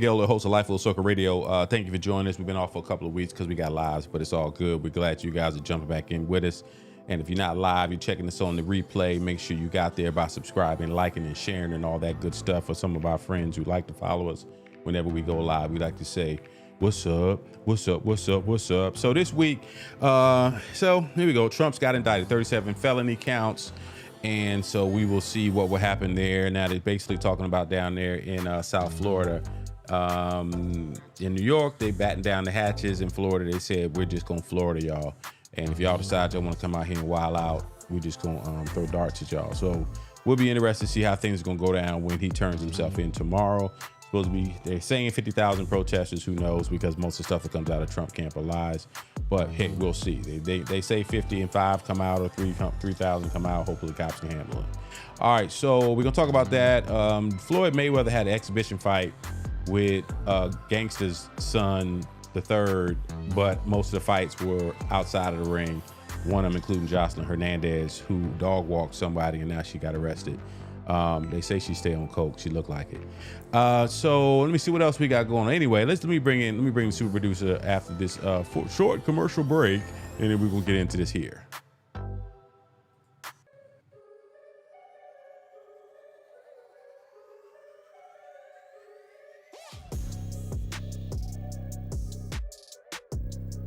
Miguel, the host of Life Little Soccer Radio. Thank you for joining us. We've been off for a couple of weeks because we got lives, but it's all good. We're glad you guys are jumping back in with us. And if you're not live, you're checking us on the replay. Make sure you got there by subscribing, liking, and sharing, and all that good stuff. For some of our friends who like to follow us whenever we go live, we like to say, "What's up? What's up? What's up? What's up?" So this week, so here we go. Trump's got indicted, 37 felony counts. And so we will see what will happen there. Now they're basically talking about down there in South Florida. In New York, they batten down the hatches. In Florida, they said, we're just going to Florida, y'all. And if y'all decide y'all want to come out here and wild out, we're just going to throw darts at y'all. So we'll be interested to see how things are going to go down when he turns himself in tomorrow. Supposed to be, they're saying 50,000 protesters. Who knows? Because most of the stuff that comes out of Trump camp are lies. But heck, we'll see. They say 50 and 5 come out, or 3,000 come out. Hopefully, cops can handle it. All right, so we're gonna talk about that. Floyd Mayweather had an exhibition fight with Gangsta's son, the third, but most of the fights were outside of the ring. One of them including Jocelyn Hernandez, who dog walked somebody, and now she got arrested. They say she stay on coke. She looked like it. So let me see what else we got going on. Anyway, let me bring the super producer after this short commercial break, and then we're gonna get into this here.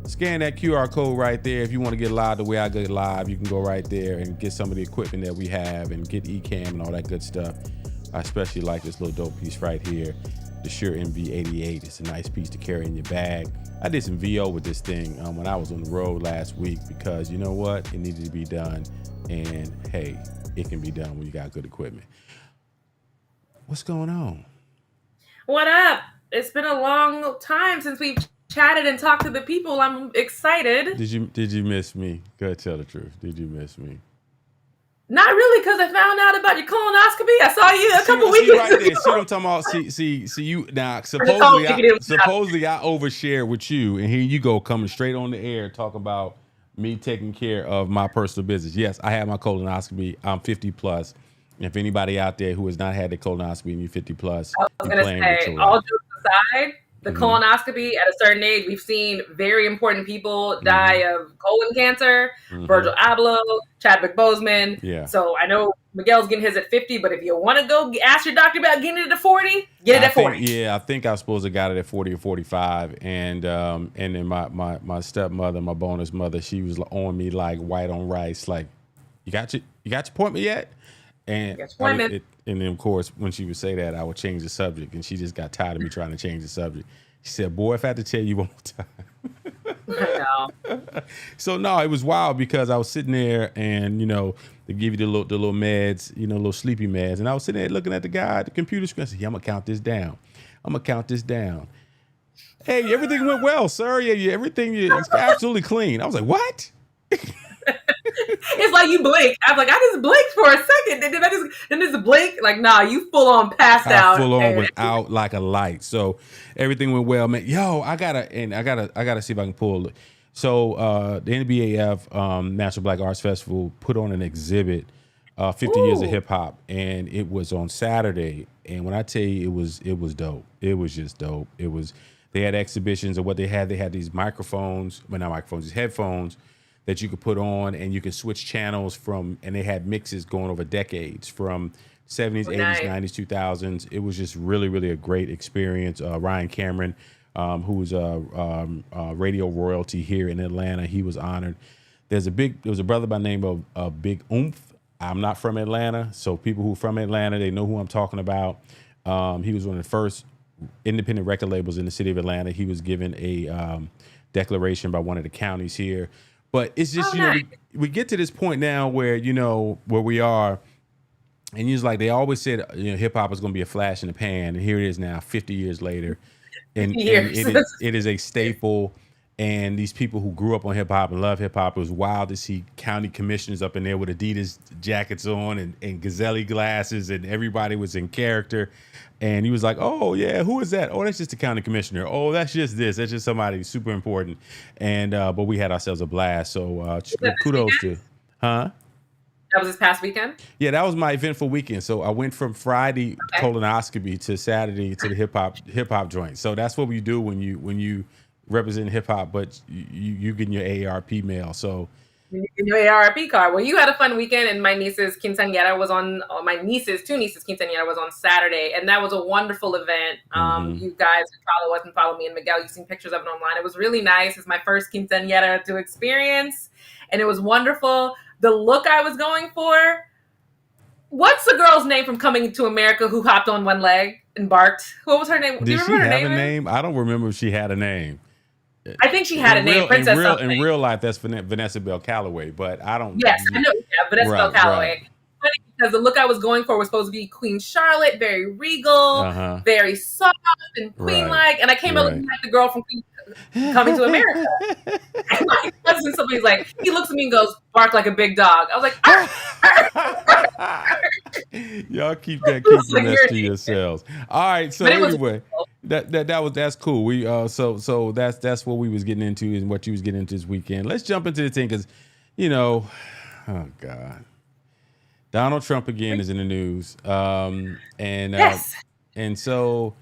Scan that QR code right there. If you want to get live the way I get live, you can go right there and get some of the equipment that we have and get Ecamm and all that good stuff. I especially like this little dope piece right here, the Shure MV88. It's a nice piece to carry in your bag. I did some VO with this thing when I was on the road last week because you know what? It needed to be done. And hey, it can be done when you got good equipment. What's going on? What up? It's been a long time since we've chatted and talked to the people. I'm excited. Did you miss me? Go ahead, tell the truth. Did you miss me? Not really, because I found out about your colonoscopy. I saw you a couple weeks ago. Right there. See what I'm talking about? See you now. Supposedly I overshared with you, and here you go coming straight on the air talk about me taking care of my personal business. Yes, I had my colonoscopy. I'm 50 plus. And if anybody out there who has not had the colonoscopy and you're 50 plus, I was going to say, all jokes aside, the colonoscopy at a certain age, we've seen very important people die of colon cancer, Virgil Abloh, Chadwick Boseman. Yeah. So I know Miguel's getting his at 50, but if you want to go ask your doctor about getting it at 40, get it at 40. I think I was supposed to got it at 40 or 45. And then my stepmother, my bonus mother, she was on me like white on rice, like, you got your appointment yet? And and then, of course, when she would say that, I would change the subject. And she just got tired of me trying to change the subject. She said, boy, if I had to tell you one more time. I know. So, no, it was wild because I was sitting there and, you know, they give you the little meds, you know, little sleepy meds. And I was sitting there looking at the guy at the computer screen. I said, yeah, I'm going to count this down. Hey, everything went well, sir. Yeah, everything is absolutely clean. I was like, what? It's like you blink. I was like, I just blinked for a second. Then just blink. Like, nah, you full on passed out. Full on was out like a light. So everything went well, man. Yo, I gotta see if I can pull it. So the NBAF National Black Arts Festival put on an exhibit, 50 years of hip hop, and it was on Saturday. And when I tell you, it was dope. It was just dope. They had exhibitions of what they had. They had these these headphones that you could put on and you could switch channels from, and they had mixes going over decades from 70s, 80s, 90s, 2000s. It was just really, really a great experience. Ryan Cameron, who's radio royalty here in Atlanta, he was honored. There was a brother by the name of Big Oomph. I'm not from Atlanta, so people who are from Atlanta, they know who I'm talking about. He was one of the first independent record labels in the city of Atlanta. He was given a declaration by one of the counties here. But it's just, we get to this point now where, where we are, and it's like they always said, hip hop is going to be a flash in the pan. And here it is now, 50 years later. And it is a staple. And these people who grew up on hip hop and love hip hop, it was wild to see county commissioners up in there with Adidas jackets on and Gazelle glasses, and everybody was in character. And he was like, oh, yeah, who is that? Oh, that's just the county commissioner. Oh, that's just this. That's just somebody super important. And but we had ourselves a blast. So kudos to, huh? That was this past weekend? Yeah, that was my eventful weekend. So I went from Friday Okay. colonoscopy to Saturday to the hip hop joint. So that's what we do when you represent hip hop, but you getting your AARP mail. So Your ARP card. Well, you had a fun weekend, and my niece's quinceañera was on. Two nieces quinceañera was on Saturday, and that was a wonderful event. You guys who follow us and follow me and Miguel, you've seen pictures of it online. It was really nice. It's my first quinceañera to experience, and it was wonderful. The look I was going for. What's the girl's name from Coming to America who hopped on one leg and barked? What was her name? Do you remember her name? I don't remember if she had a name. I think she had a name, Princess something. In real life, that's Vanessa Bell Calloway, but I don't. Yes, I know. Yeah, Vanessa Bell Calloway. Right. Funny because the look I was going for was supposed to be Queen Charlotte, very regal, very soft and queen-like, and I came out looking like the girl from Coming to America. And my cousin, somebody's like, he looks at me and goes, "Bark like a big dog." I was like, y'all keep the mess to yourselves. All right, so anyway. That's cool. We so that's what we was getting into and what you was getting into this weekend. Let's jump into the thing because, oh God, Donald Trump again is in the news, and so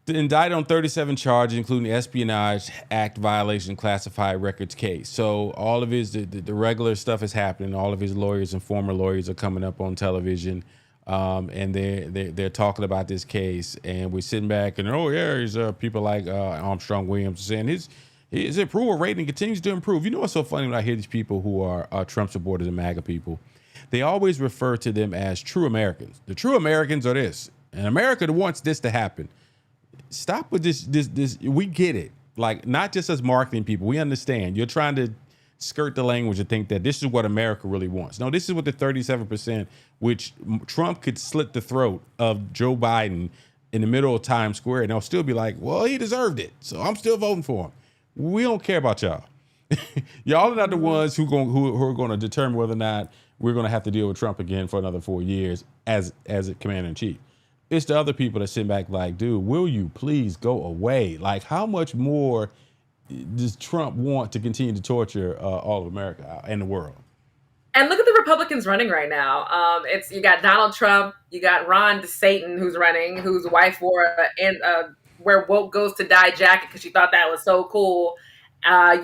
indicted on 37 charges, including the Espionage Act violation, classified records case. So all of his the regular stuff is happening. All of his lawyers and former lawyers are coming up on television. And they're talking about this case, and we're sitting back and he's people like Armstrong Williams saying his approval rating continues to improve. You know what's so funny when I hear these people who are Trump supporters and MAGA people, they always refer to them as true Americans. The true Americans are this, and America wants this to happen. Stop with this. We get it. Like, not just as marketing people, we understand. You're trying to skirt the language and think that this is what America really wants. No, this is what the 37%, which Trump could slit the throat of Joe Biden in the middle of Times Square, and they'll still be like, well, he deserved it, so I'm still voting for him. We don't care about y'all. Y'all are not the ones who are going to determine whether or not we're going to have to deal with Trump again for another 4 years as a commander-in-chief. It's the other people that sit back like, dude, will you please go away? Like, how much more does Trump want to continue to torture all of America and the world? And look at the Republicans running right now. You got Donald Trump, you got Ron DeSatan who's running, whose wife wore a "Where Woke Goes to Die" jacket because she thought that was so cool.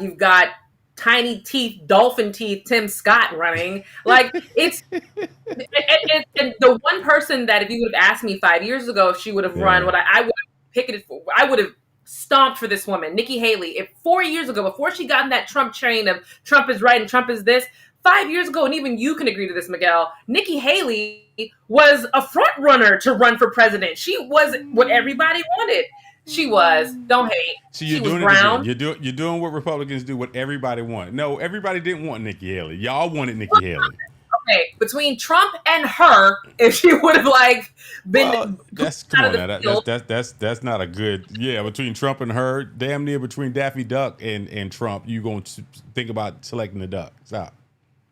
You've got tiny teeth, dolphin teeth, Tim Scott running. Like, it's and the one person that if you would have asked me 5 years ago if she would have run, what I would have picketed for, I would have stomped for this woman, Nikki Haley. If 4 years ago, before she got in that Trump train of Trump is right and Trump is this, 5 years ago, and even you can agree to this, Miguel, Nikki Haley was a front runner to run for president. She was what everybody wanted. She was. Don't hate. So you're doing brown. You're doing what Republicans do, what everybody wanted. No, everybody didn't want Nikki Haley. Y'all wanted Nikki Haley. Okay, between Trump and her, if she would have been, that's not a good. Yeah, between Trump and her, damn near between Daffy Duck and Trump, you going to think about selecting the duck. Stop.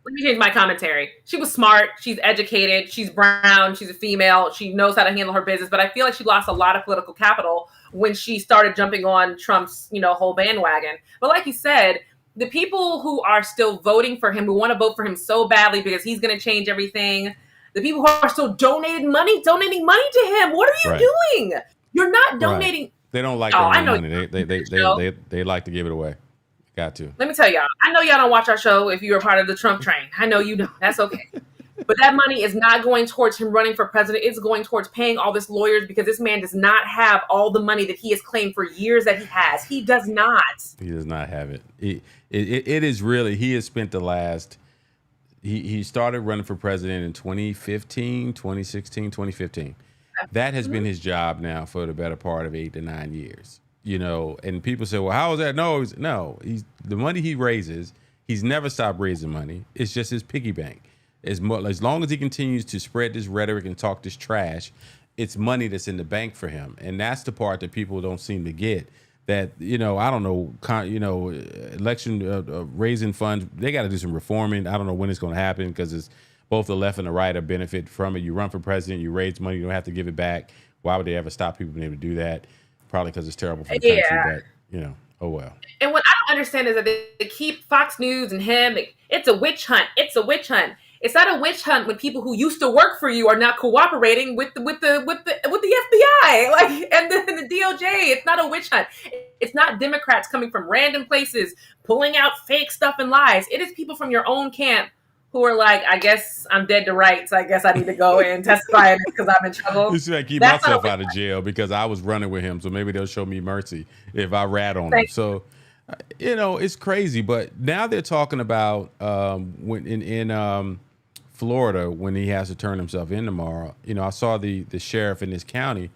Let me change my commentary. She was smart. She's educated. She's brown. She's a female. She knows how to handle her business. But I feel like she lost a lot of political capital when she started jumping on Trump's, whole bandwagon. But like you said, the people who are still voting for him, who want to vote for him so badly because he's going to change everything, the people who are still donating money to him. What are you doing? You're not donating. Right. They don't like their own money. They like to give it away. Got to. Let me tell y'all. I know y'all don't watch our show if you're a part of the Trump train. I know you don't. That's okay. But that money is not going towards him running for president. It's going towards paying all this lawyers because this man does not have all the money that he has claimed for years that he has. He does not. He does not have it. It is really, he has spent the last, he started running for president in 2015, 2016, 2015. That has been his job now for the better part of 8 to 9 years. And people say, well, how is that? No, the money he raises, he's never stopped raising money. It's just his piggy bank. As long as he continues to spread this rhetoric and talk this trash, it's money that's in the bank for him. And that's the part that people don't seem to get. That, I don't know, election raising funds, they got to do some reforming. I don't know when it's going to happen because it's both the left and the right are benefit from it. You run for president, you raise money, you don't have to give it back. Why would they ever stop people being able to do that? Probably because it's terrible for the country, but, oh well. And what I don't understand is that they keep Fox News and him, it's a witch hunt. It's a witch hunt. It's not a witch hunt when people who used to work for you are not cooperating with the FBI, like and the DOJ. It's not a witch hunt. It's not Democrats coming from random places pulling out fake stuff and lies. It is people from your own camp who are like, I guess I'm dead to rights. I guess I need to go and testify because I'm in trouble. This is keep myself out of jail because I was running with him. So maybe they'll show me mercy if I rat on him. So, it's crazy. But now they're talking about when in Florida when he has to turn himself in tomorrow. I saw the sheriff in this county,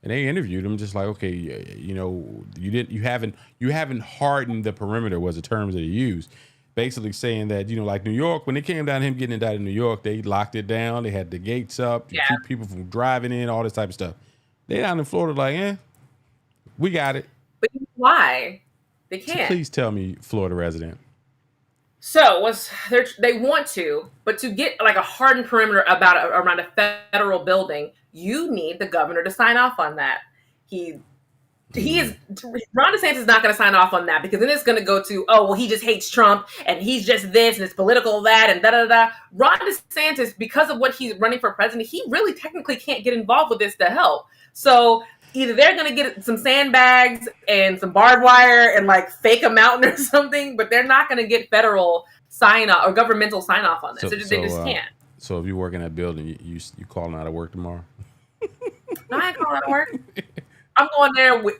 and they interviewed him just like, okay, you haven't hardened the perimeter was the terms that he used. Basically saying that, like New York, when it came down to him getting indicted in New York, they locked it down. They had the gates up to keep people from driving in, all this type of stuff. They down in Florida like, we got it. But why? They can't. So please tell me, Florida resident. So they want to, but to get like a hardened perimeter around a federal building, you need the governor to sign off on that. Ron DeSantis is not going to sign off on that because then it's going to go to, he just hates Trump and he's just this and it's political that and da-da-da. Ron DeSantis, because of what he's running for president, he really technically can't get involved with this to help. So either they're going to get some sandbags and some barbed wire and like fake a mountain or something, but they're not going to get federal sign-off or governmental sign-off on this. They just can't. So if you work in that building, you calling out of work tomorrow? No, I ain't calling out of work. I'm going there with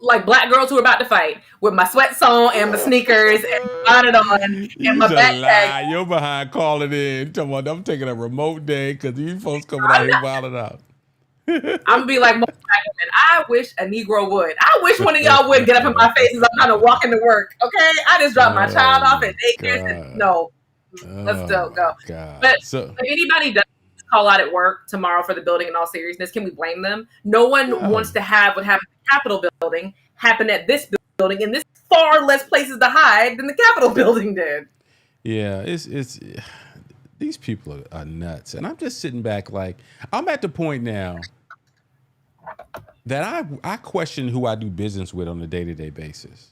like black girls who are about to fight with my sweats on and my sneakers and bonnet on and my backpack. You're behind calling in. I'm taking a remote day because these folks coming out here wilding out. I'm going to be like, most black women, I wish a Negro would. I wish one of y'all would get up in my face as I'm kind of walking to work. Okay? I just dropped my child off at daycare. No. Let's go. God. But if anybody does call out at work tomorrow for the building in all seriousness, can we blame them? No one wants to have what happened at the Capitol building happen at this building, and this far less places to hide than the Capitol building did. Yeah, it's these people are nuts. And I'm just sitting back like, I'm at the point now that I question who I do business with on a day-to-day basis.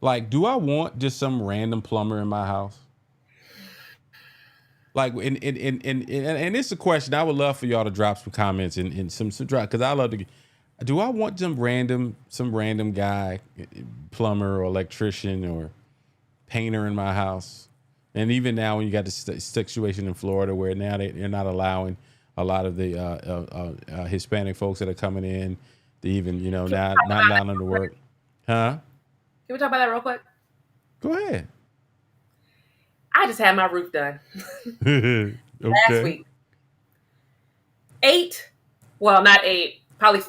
Like, do I want just some random plumber in my house? Like, and it's a question I would love for y'all to drop some comments and some drop, because I love to. Do I want some random guy, plumber or electrician or painter in my house? And even now, when you got this situation in Florida where now they're not allowing a lot of the Hispanic folks that are coming in to even not allowing them to work, huh? Can we talk about that real quick? Go ahead. I just had my roof done last week.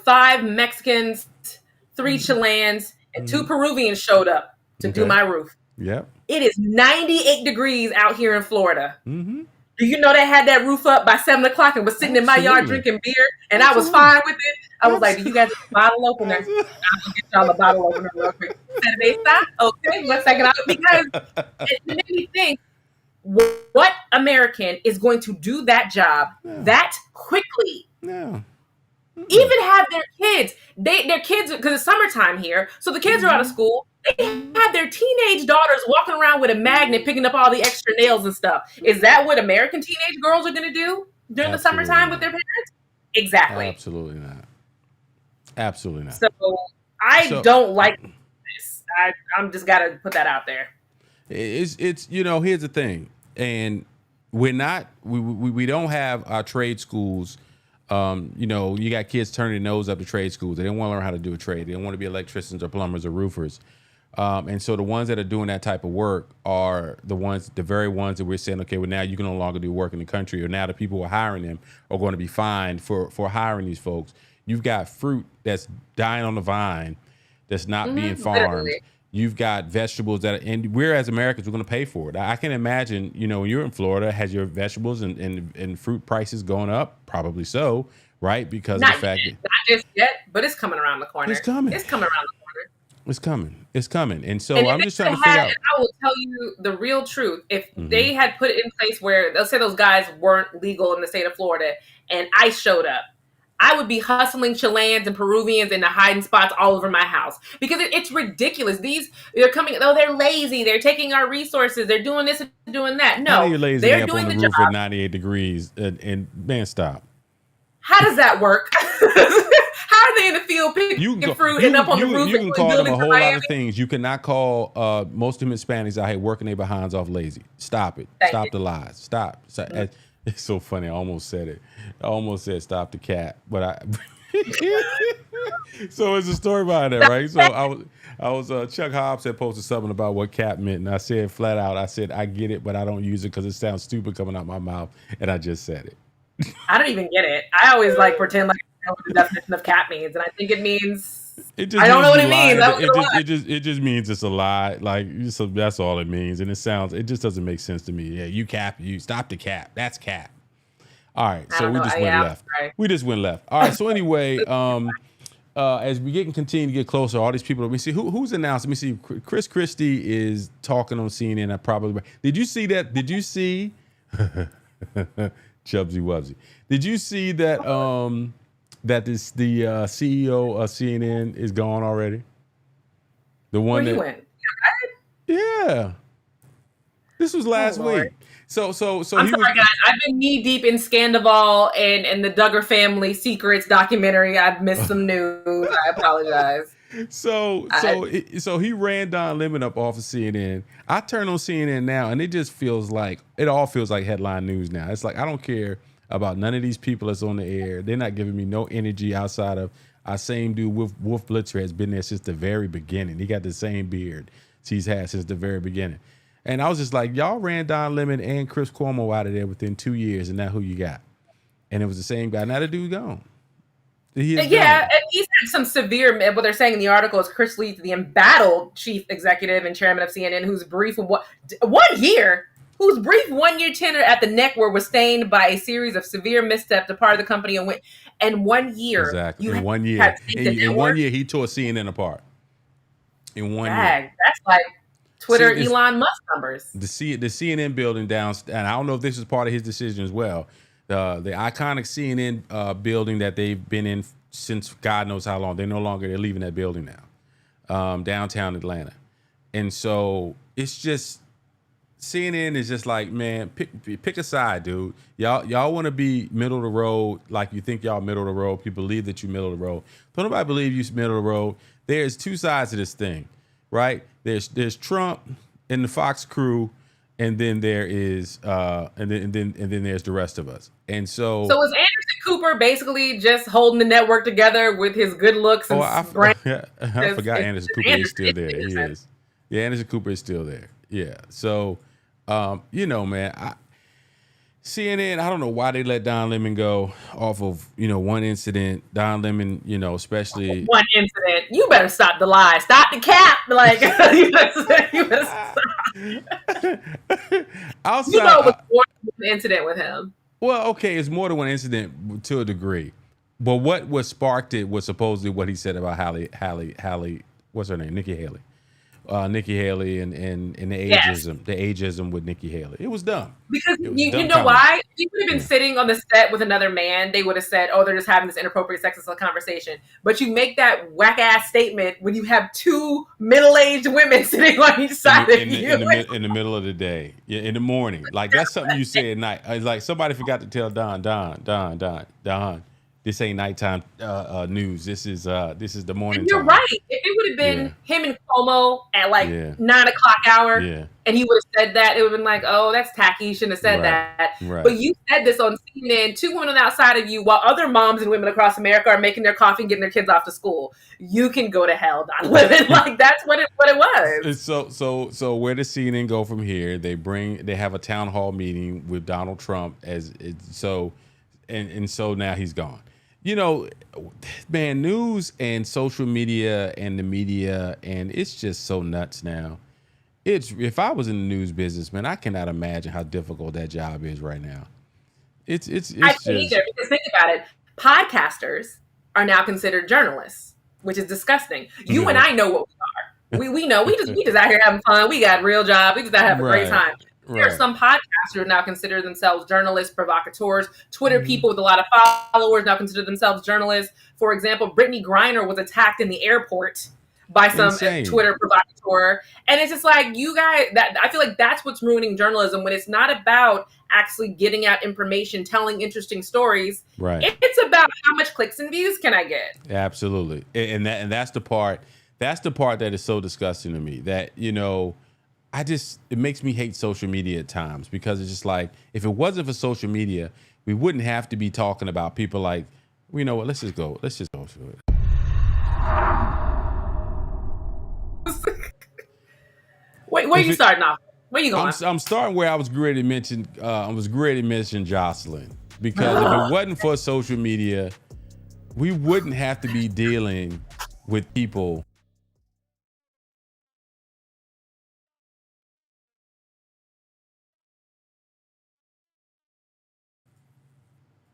5 Mexicans, 3 Chileans, and 2 Peruvians showed up to do my roof. Yep. It is 98 degrees out here in Florida. Mm-hmm. Do you know they had that roof up by 7 o'clock and was sitting in my yard drinking beer, and I was fine with it? I was like, do you guys have a bottle opener? I'll get y'all a bottle opener real quick. Saturday stop? Okay, 1 second. Because it made me think, what American is going to do that job that quickly? No. Even have their kids. Their kids, because it's summertime here, so the kids are out of school. They have their teenage daughters walking around with a magnet, picking up all the extra nails and stuff. Is that what American teenage girls are going to do during the summertime with their parents? Exactly. Absolutely not. Absolutely not. So I don't like this. I'm just got to put that out there. It's here's the thing, and we don't have our trade schools. You got kids turning their nose up to trade schools. They don't want to learn how to do a trade. They don't want to be electricians or plumbers or roofers. And so the ones that are doing that type of work are the very ones that we're saying, okay, well, now you can no longer do work in the country, or now the people who are hiring them are going to be fined for hiring these folks. You've got fruit that's dying on the vine that's not being farmed. Literally. You've got vegetables and we're, as Americans, we're going to pay for it. I can imagine, when you're in Florida, has your vegetables and fruit prices going up? Probably so, right? Because not of the fact that not just yet, but it's coming around the corner. It's coming. It's coming around the corner. It's coming. And so I'm just trying to figure out. I will tell you the real truth. If they had put it in place where, let's say those guys weren't legal in the state of Florida and ICE showed up, I would be hustling Chileans and Peruvians in the hiding spots all over my house because it's ridiculous. They're coming. Oh, they're lazy. They're taking our resources. They're doing this and doing that. How are No, you lazy they're up doing on the the roof job. at 98 degrees? And man, stop. How does that work? How are they in the field picking fruit and up on the roof? You can call them a whole lot of things. You cannot call most of them Hispanics out here working their behinds off lazy. Stop it. Stop the lies. Stop. It's so funny. I almost said it. I almost said stop the cat, but I. So it's a story behind that, right? So I was Chuck Hobbs had posted something about what cap meant, and I said flat out, I said I get it, but I don't use it because it sounds stupid coming out my mouth, and I just said it. I don't even get it. I always pretend like I know what the definition of cat means, and I think it means. I don't know what it means. It just means it's a lie. Like so that's all it means, and it just doesn't make sense to me. Yeah, you stop the cap. That's cap. All right, so we just went left. We just went left. All right, so anyway, as we continue to get closer, all these people. Let me see who's announced. Let me see. Chris Christie is talking on CNN. Did you see that? Did you see? Chubsy Wubsy. Did you see that the CEO of CNN is gone already? The one Where that went? Yeah. This was last week. So I'm sorry, guys. I've been knee deep in Scandival and the Duggar family secrets documentary. I've missed some news. I apologize. So he ran Don Lemon up off of CNN. I turn on CNN now, and it all feels like headline news now. It's like I don't care about none of these people that's on the air. They're not giving me no energy outside of our same dude. Wolf Blitzer has been there since the very beginning. He got the same beard he's had since the very beginning. And I was just like, y'all ran Don Lemon and Chris Cuomo out of there within 2 years, and now who you got? And it was the same guy. Now the dude gone. And he's had some severe. What they're saying in the article is Chris Leeds, the embattled chief executive and chairman of CNN, whose brief 1 year, whose brief 1 year tenure at the network was stained by a series of severe missteps to part of the company and 1 year. Exactly. In 1 year. In 1 year, he tore CNN apart. In 1 year. That's like Twitter Elon Musk numbers. The CNN building down, and I don't know if this is part of his decision as well. The iconic CNN building that they've been in since God knows how long. They're leaving that building now, downtown Atlanta. And so it's just, CNN is just like, man, pick a side, dude. Y'all want to be middle of the road, like you think y'all middle of the road. People believe that you middle of the road. Don't nobody believe you middle of the road. There's two sides to this thing, right? There's Trump and the Fox crew, and then there is and then there's the rest of us. And so is Anderson Cooper basically just holding the network together with his good looks and I forgot Anderson Cooper is still there. He is. Yeah, Anderson Cooper is still there. Yeah. So man, CNN, I don't know why they let Don Lemon go off of, one incident. Don Lemon, especially one incident. You better stop the lie. Stop the cap. Like you better stop. Outside, it was more than one incident with him. Well, okay, it's more than one incident to a degree. But what sparked it was supposedly what he said about Hallie, what's her name? Nikki Haley. Nikki Haley and the ageism, the ageism with Nikki Haley. It was dumb. Because you know why? He would have been sitting on the set with another man. They would have said, "Oh, they're just having this inappropriate sexist conversation." But you make that whack ass statement when you have two middle-aged women sitting on each side of you in the middle of the day, in the morning. Like that's something you say at night. It's like somebody forgot to tell Don. This ain't nighttime news. This is the morning. And you're time. right. If it would have been him and Cuomo at 9 o'clock hour, and he would have said that, it would have been like, oh, that's tacky. You shouldn't have said that. Right. But you said this on CNN, two women outside of you, while other moms and women across America are making their coffee and getting their kids off to school. You can go to hell, Don Lemon. Like that's what it was. So where does CNN go from here? They have a town hall meeting with Donald Trump so now he's gone. Man, news and social media and the media, and it's just so nuts now. If I was in the news business, man, I cannot imagine how difficult that job is right now. I can't either, because think about it. Podcasters are now considered journalists, which is disgusting. You and I know what we are. We know we just out here having fun. We got real job. We just out having a great time. There are Right. some podcasters who now consider themselves journalists, provocateurs. Twitter Mhm. people with a lot of followers now consider themselves journalists. For example, Brittany Griner was attacked in the airport by some Insane. Twitter provocateur. And it's just like, you guys, that I feel like that's what's ruining journalism, when it's not about actually getting out information, telling interesting stories. Right. It's about how much clicks and views can I get. Absolutely. And that's the part. That's the part that is so disgusting to me. That it makes me hate social media at times, because it's just like, if it wasn't for social media, we wouldn't have to be talking about people like, you know what? Let's just go through it. Wait, where you starting off? Where you going? I'm starting where I was ready to mention. Jocelyn, because if it wasn't for social media, we wouldn't have to be dealing with people.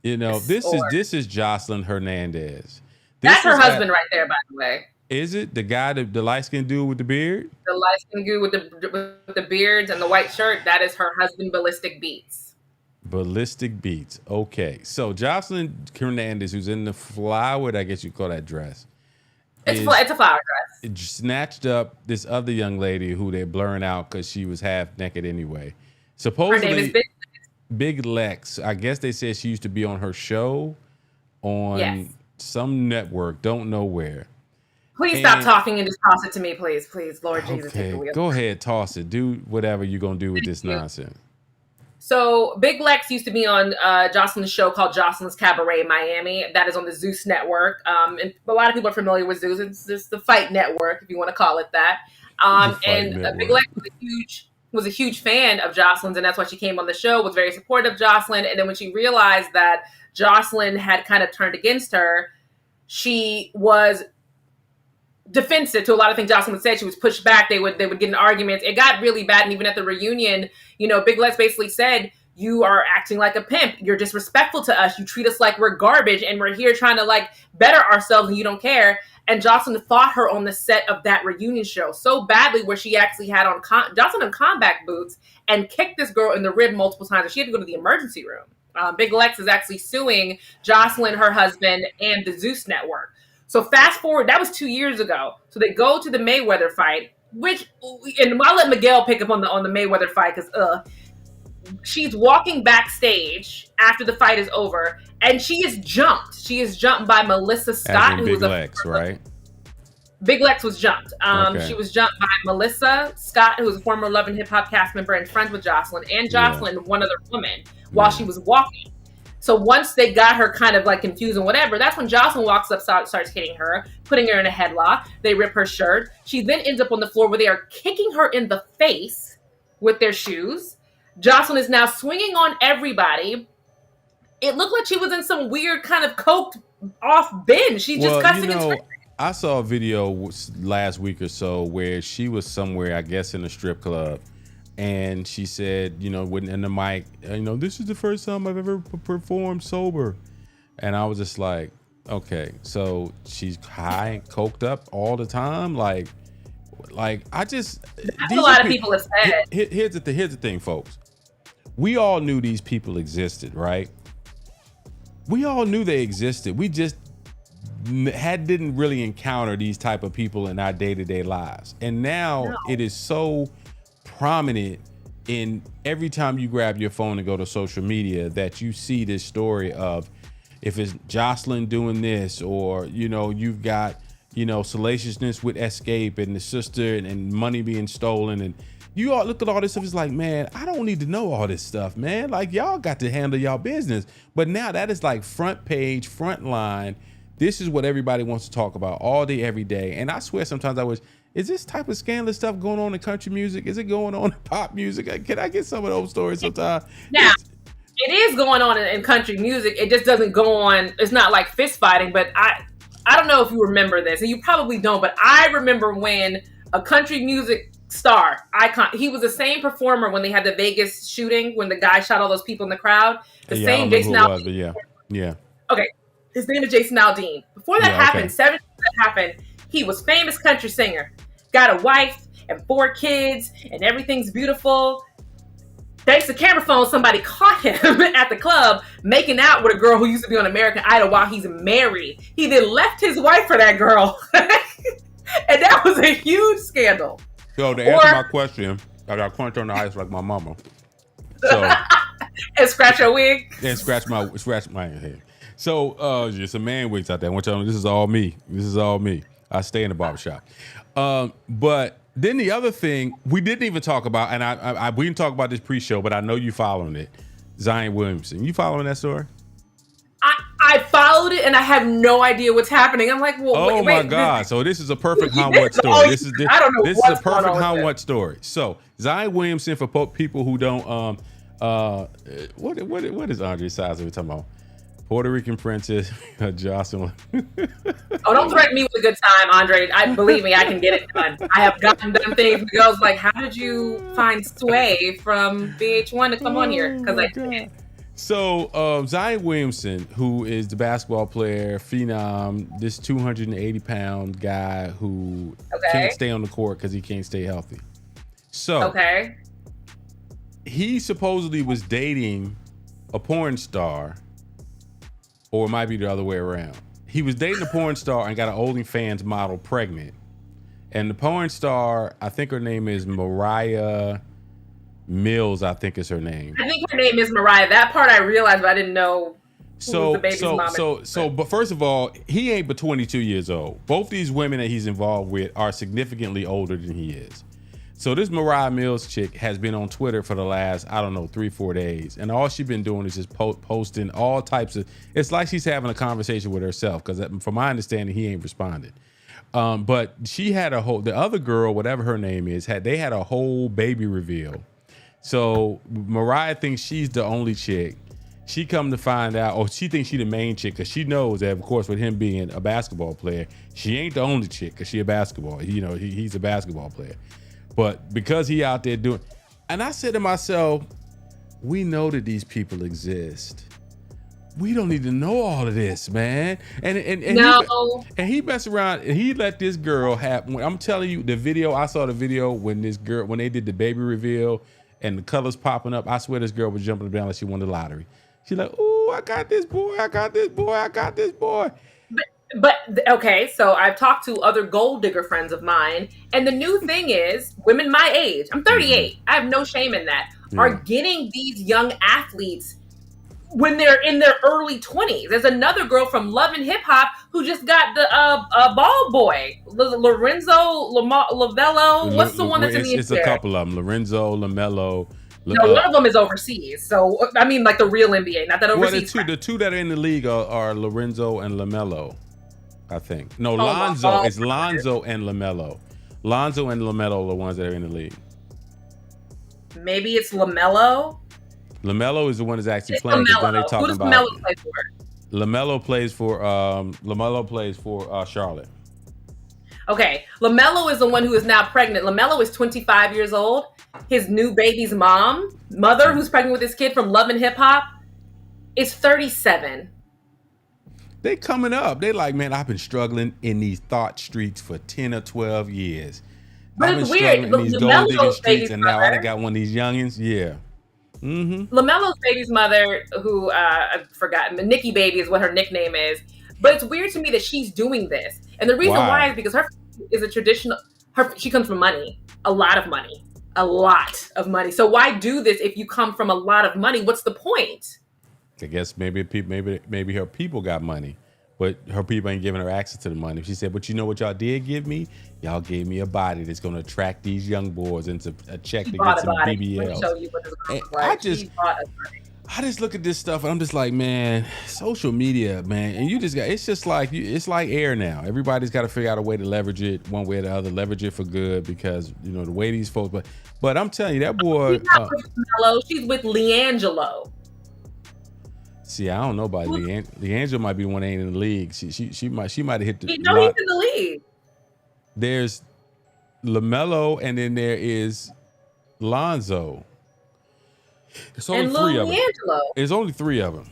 This is Jocelyn Hernandez. That's her husband right there, by the way. Is it the guy, the light skinned dude with the beard? The light skinned dude with the beards and the white shirt, that is her husband, Ballistic Beats. Ballistic Beats. Okay. So Jocelyn Hernandez, who's in the flowered, I guess you call that dress. It's a flower dress. It snatched up this other young lady who they're blurring out because she was half naked anyway. Supposedly, her name is Big Lex. I guess they said she used to be on her show on some network, don't know where. Please stop talking and just toss it to me, please. Please, Lord Jesus. Okay, go ahead, toss it. Do whatever you're going to do with this nonsense. So Big Lex used to be on Jocelyn's show called Jocelyn's Cabaret Miami. That is on the Zeus network. And a lot of people are familiar with Zeus. It's just the fight network, if you want to call it that. Big Lex was a huge fan of Jocelyn's, and that's why she came on the show, was very supportive of Jocelyn. And then when she realized that Jocelyn had kind of turned against her, she was defensive to a lot of things Jocelyn said. She was pushed back. They would get in arguments. It got really bad. And even at the reunion, Big Lex basically said, "You are acting like a pimp. You're disrespectful to us. You treat us like we're garbage, and we're here trying to better ourselves, and you don't care." And Jocelyn fought her on the set of that reunion show so badly, where she actually had on Jocelyn in combat boots and kicked this girl in the rib multiple times, and she had to go to the emergency room. Big Lex is actually suing Jocelyn, her husband, and the Zeus network. So fast forward, that was 2 years ago. So they go to the Mayweather fight, and I'll let Miguel pick up on the Mayweather fight, because she's walking backstage after the fight is over, and she is jumped. She is jumped by Melissa Scott, who was Lex, right? Big Lex was jumped. She was jumped by Melissa Scott, who was a former Love and Hip Hop cast member and friends with Jocelyn, and one other woman, while she was walking. So once they got her kind of confused and whatever, that's when Jocelyn walks up, starts hitting her, putting her in a headlock. They rip her shirt. She then ends up on the floor where they are kicking her in the face with their shoes. Jocelyn is now swinging on everybody. It looked like she was in some weird kind of coked off binge. She's just cussing and screaming. I saw a video last week or so where she was somewhere, I guess in a strip club, and she said, in the mic, "This is the first time I've ever performed sober." And I was just like, okay, so she's high, coked up all the time, I just. That's a lot of people have said. Here's the thing, folks. We all knew these people existed, right? We all knew they existed. We just didn't really encounter these type of people in our day-to-day lives, and now it is so prominent in every time you grab your phone and go to social media that you see this story of, if it's Jocelyn doing this, or you've got salaciousness with Escape and the sister, and money being stolen, and you all look at all this stuff. It's like, man, I don't need to know all this stuff, man. Y'all got to handle y'all business. But now that is front page, front line. This is what everybody wants to talk about all day, every day. And I swear sometimes I wish, is this type of scandalous stuff going on in country music? Is it going on in pop music? Can I get some of those stories sometimes? Now, it is going on in country music. It just doesn't go on. It's not like fist fighting, but I don't know if you remember this, and you probably don't, but I remember when a country music star, icon, he was the same performer when they had the Vegas shooting, when the guy shot all those people in the crowd. Same Jason Aldean. Yeah. Okay. His name is Jason Aldean. Before that happened, 7 years that happened, he was famous country singer. Got a wife and 4 kids, and everything's beautiful. thanks to camera phone, somebody caught him at the club making out with a girl who used to be on American Idol while he's married. He then left his wife for that girl. And that was a huge scandal. So to answer my question, I got crunch on the ice like my mama. So and scratch your wig. And scratch my head. So just some man wigs out there. I want you to know this is all me. This is all me. I stay in the barbershop. But then the other thing we didn't even talk about, and we didn't talk about this pre-show, but I know you following it. Zion Williamson. You following that story? I followed it and I have no idea what's happening. I'm like, well, oh my God. So this is a perfect how much story. This is a perfect how much story. So Zion Williamson, for people who don't what is Andre Sizer we talking about? Puerto Rican princess Jocelyn. Oh, don't threaten me with a good time, Andre. Believe me, I can get it done. I have gotten done things. The girls like, how did you find Sway from VH1 to come on here? Because I did. So Zion Williamson, who is the basketball player, phenom, this 280-pound guy who can't stay on the court because he can't stay healthy. So he supposedly was dating a porn star, or it might be the other way around. He was dating a porn star and got an OnlyFans model pregnant. And the porn star, I think her name is Mariah Mills, I think is her name. I think her name is Mariah. That part I realized, but I didn't know who was the baby's mom. But first of all, he ain't but 22 years old. Both these women that he's involved with are significantly older than he is. So this Mariah Mills chick has been on Twitter for the last, 3-4 days. And all she's been doing is just posting all types of, it's like she's having a conversation with herself. Because from my understanding, he ain't responded. But she had the other girl, whatever her name is, they had a whole baby reveal. So Mariah thinks she's the only chick. She come to find out, or she thinks she the main chick, because she knows that, of course, with him being a basketball player, she ain't the only chick, because she a basketball. He's a basketball player. But because he out there doing, and I said to myself, we know that these people exist. We don't need to know all of this, man. And he messed around and he let this girl have. I'm telling you, I saw the video when they did the baby reveal and the colors popping up. I swear this girl was jumping around like she won the lottery. She's like, "Ooh, I got this boy! I got this boy! I got this boy!" But okay, so I've talked to other gold digger friends of mine, and the new thing is, women my age, I'm 38, I have no shame in that, are getting these young athletes when they're in their early 20s. There's another girl from Love and Hip Hop who just got the ball boy, Lorenzo Lamello. What's the one that's in the It's a couple of them, Lorenzo Lamello. No, one of them is overseas. So, I mean, like the real NBA, not that overseas. Well, the two that are in the league are Lorenzo and Lamello, I think. No, Lonzo. It's Lonzo and Lamello. Lonzo and Lamello are the ones that are in the league. Maybe it's Lamello. Lamello is the one that's actually playing. Who does Lamello play for? Lamello plays for Charlotte. Okay, Lamello is the one who is now pregnant. Lamello is 25 years old. His new baby's mother, who's pregnant with this kid from Love and Hip Hop, is 37. They coming up. They like, man, I've been struggling in these thought streets for 10 or 12 years. But I've it's been weird. struggling in these gold digging streets, and now I done got one of these youngins. Yeah. Mm-hmm. LaMelo's baby's mother, who I've forgotten, but Nikki Baby is what her nickname is. But it's weird to me that she's doing this. And the reason why is because her is a traditional, she comes from money, a lot of money. So why do this if you come from a lot of money? What's the point? I guess maybe her people got money, but her people ain't giving her access to the money. She said, but you know what y'all did give me? Y'all gave me a body that's going to attract these young boys into a check to get some BBLs. I just look at this stuff and I'm just like, man, social media, man, and it's like air now. Everybody's got to figure out a way to leverage it one way or the other, leverage it for good, because the way these folks. But I'm telling you, that boy. She's not with Melo. She's with LiAngelo. See, I don't know about LiAngelo. Might be one that ain't in the league. She might have hit the. No, he's in the league. There's LaMelo, and then there is Lonzo. It's only three of them. It's only three of them.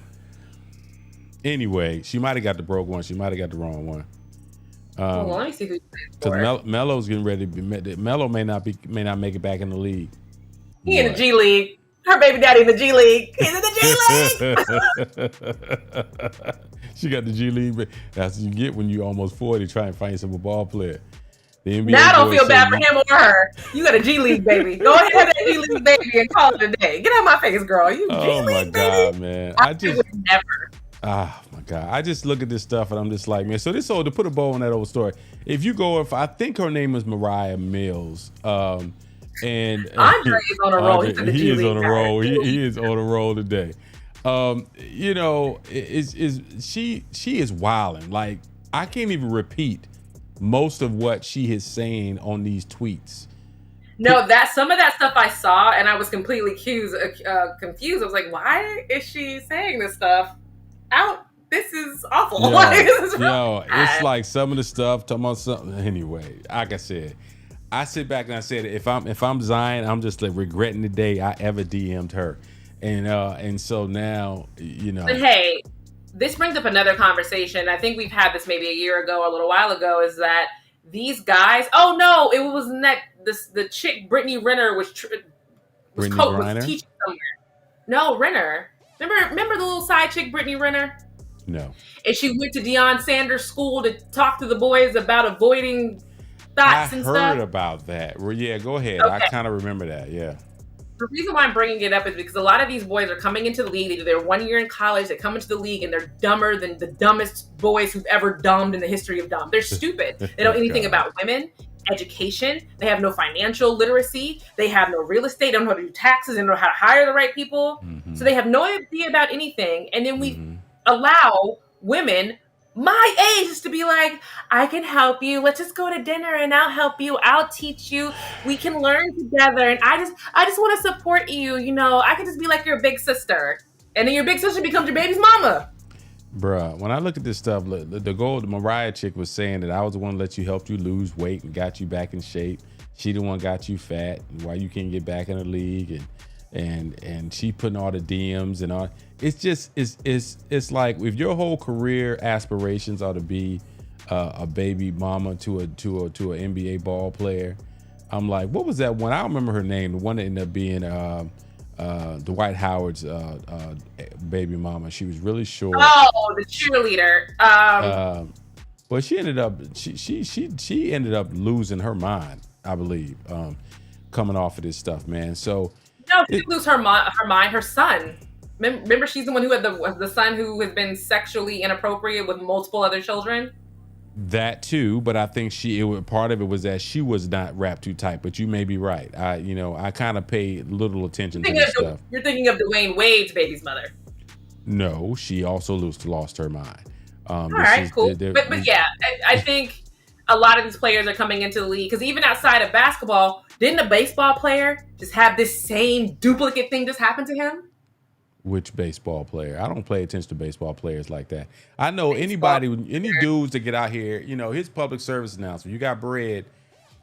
Anyway, she might have got the broke one. She might have got the wrong one. Let me see who. Because Melo's getting ready to be. Melo may not make it back in the league. He in the G League. Her baby daddy in the G League. He's in the G League. She got the G League. That's what you get when you almost 40 trying to find some football player. The NBA now I don't feel bad for him or her. You got a G League baby. Go ahead and have that G League baby and call it a day. Get out of my face, girl. You G League baby. God, man. I just would never. Oh my God. I just look at this stuff and I'm just like, man. So this old, to put a bow on that old story. If you go, I think her name is Mariah Mills. And Andre is on a roll. He is on a roll. He is on a roll today. You know, she is wilding. Like, I can't even repeat most of what she is saying on these tweets. No, some of that stuff I saw and I was completely confused. I was like, why is she saying this stuff? This is awful. It's like some of the stuff talking about something. Anyway, like I said, I sit back and I said, if I'm Zion, I'm just like regretting the day I ever DM'd her. And so now, you know. But hey, this brings up another conversation. I think we've had this maybe a year ago or a little while ago, is that these guys, oh no, it was the chick Brittany Renner was teaching somewhere. No, Renner. Remember the little side chick Brittany Renner? No. And she went to Deion Sanders' school to talk to the boys about avoiding thoughts and stuff. I heard about that. Well, yeah, go ahead. Okay. I kind of remember that, yeah. The reason why I'm bringing it up is because a lot of these boys are coming into the league. They do their 1 year in college. They come into the league and they're dumber than the dumbest boys who've ever dumbed in the history of dumb. They're stupid. They don't know anything about women, education. They have no financial literacy. They have no real estate. They don't know how to do taxes. They don't know how to hire the right people. Mm-hmm. So they have no idea about anything. And then we allow women my age to be like, I can help you. Let's just go to dinner and I'll help you. I'll teach you. We can learn together. And I just want to support you. You know, I can just be like your big sister. And then your big sister becomes your baby's mama. Bruh, when I look at this stuff, the Mariah chick was saying that I was the one that helped you lose weight and got you back in shape. She the one got you fat and why you can't get back in the league. And she putting all the DMs and all. It's just it's like if your whole career aspirations are to be a baby mama to an NBA ball player. I'm like, what was that one? I don't remember her name. The one that ended up being Dwight Howard's baby mama. She was really short. Oh, the cheerleader. But she ended up she ended up losing her mind, I believe, coming off of this stuff, man. So no, she didn't lose her mind. Her son. Remember, she's the one who had the son who has been sexually inappropriate with multiple other children. That too, but I think part of it was that she was not wrapped too tight. But you may be right. I kind of pay little attention to this stuff. You're thinking of Dwayne Wade's baby's mother. No, she also lost her mind. All right, cool. But yeah, I think a lot of these players are coming into the league because even outside of basketball, didn't a baseball player just have this same duplicate thing just happen to him? Which baseball player? I don't pay attention to baseball players like that. I know any dudes that get out here, his public service announcement. You got bread,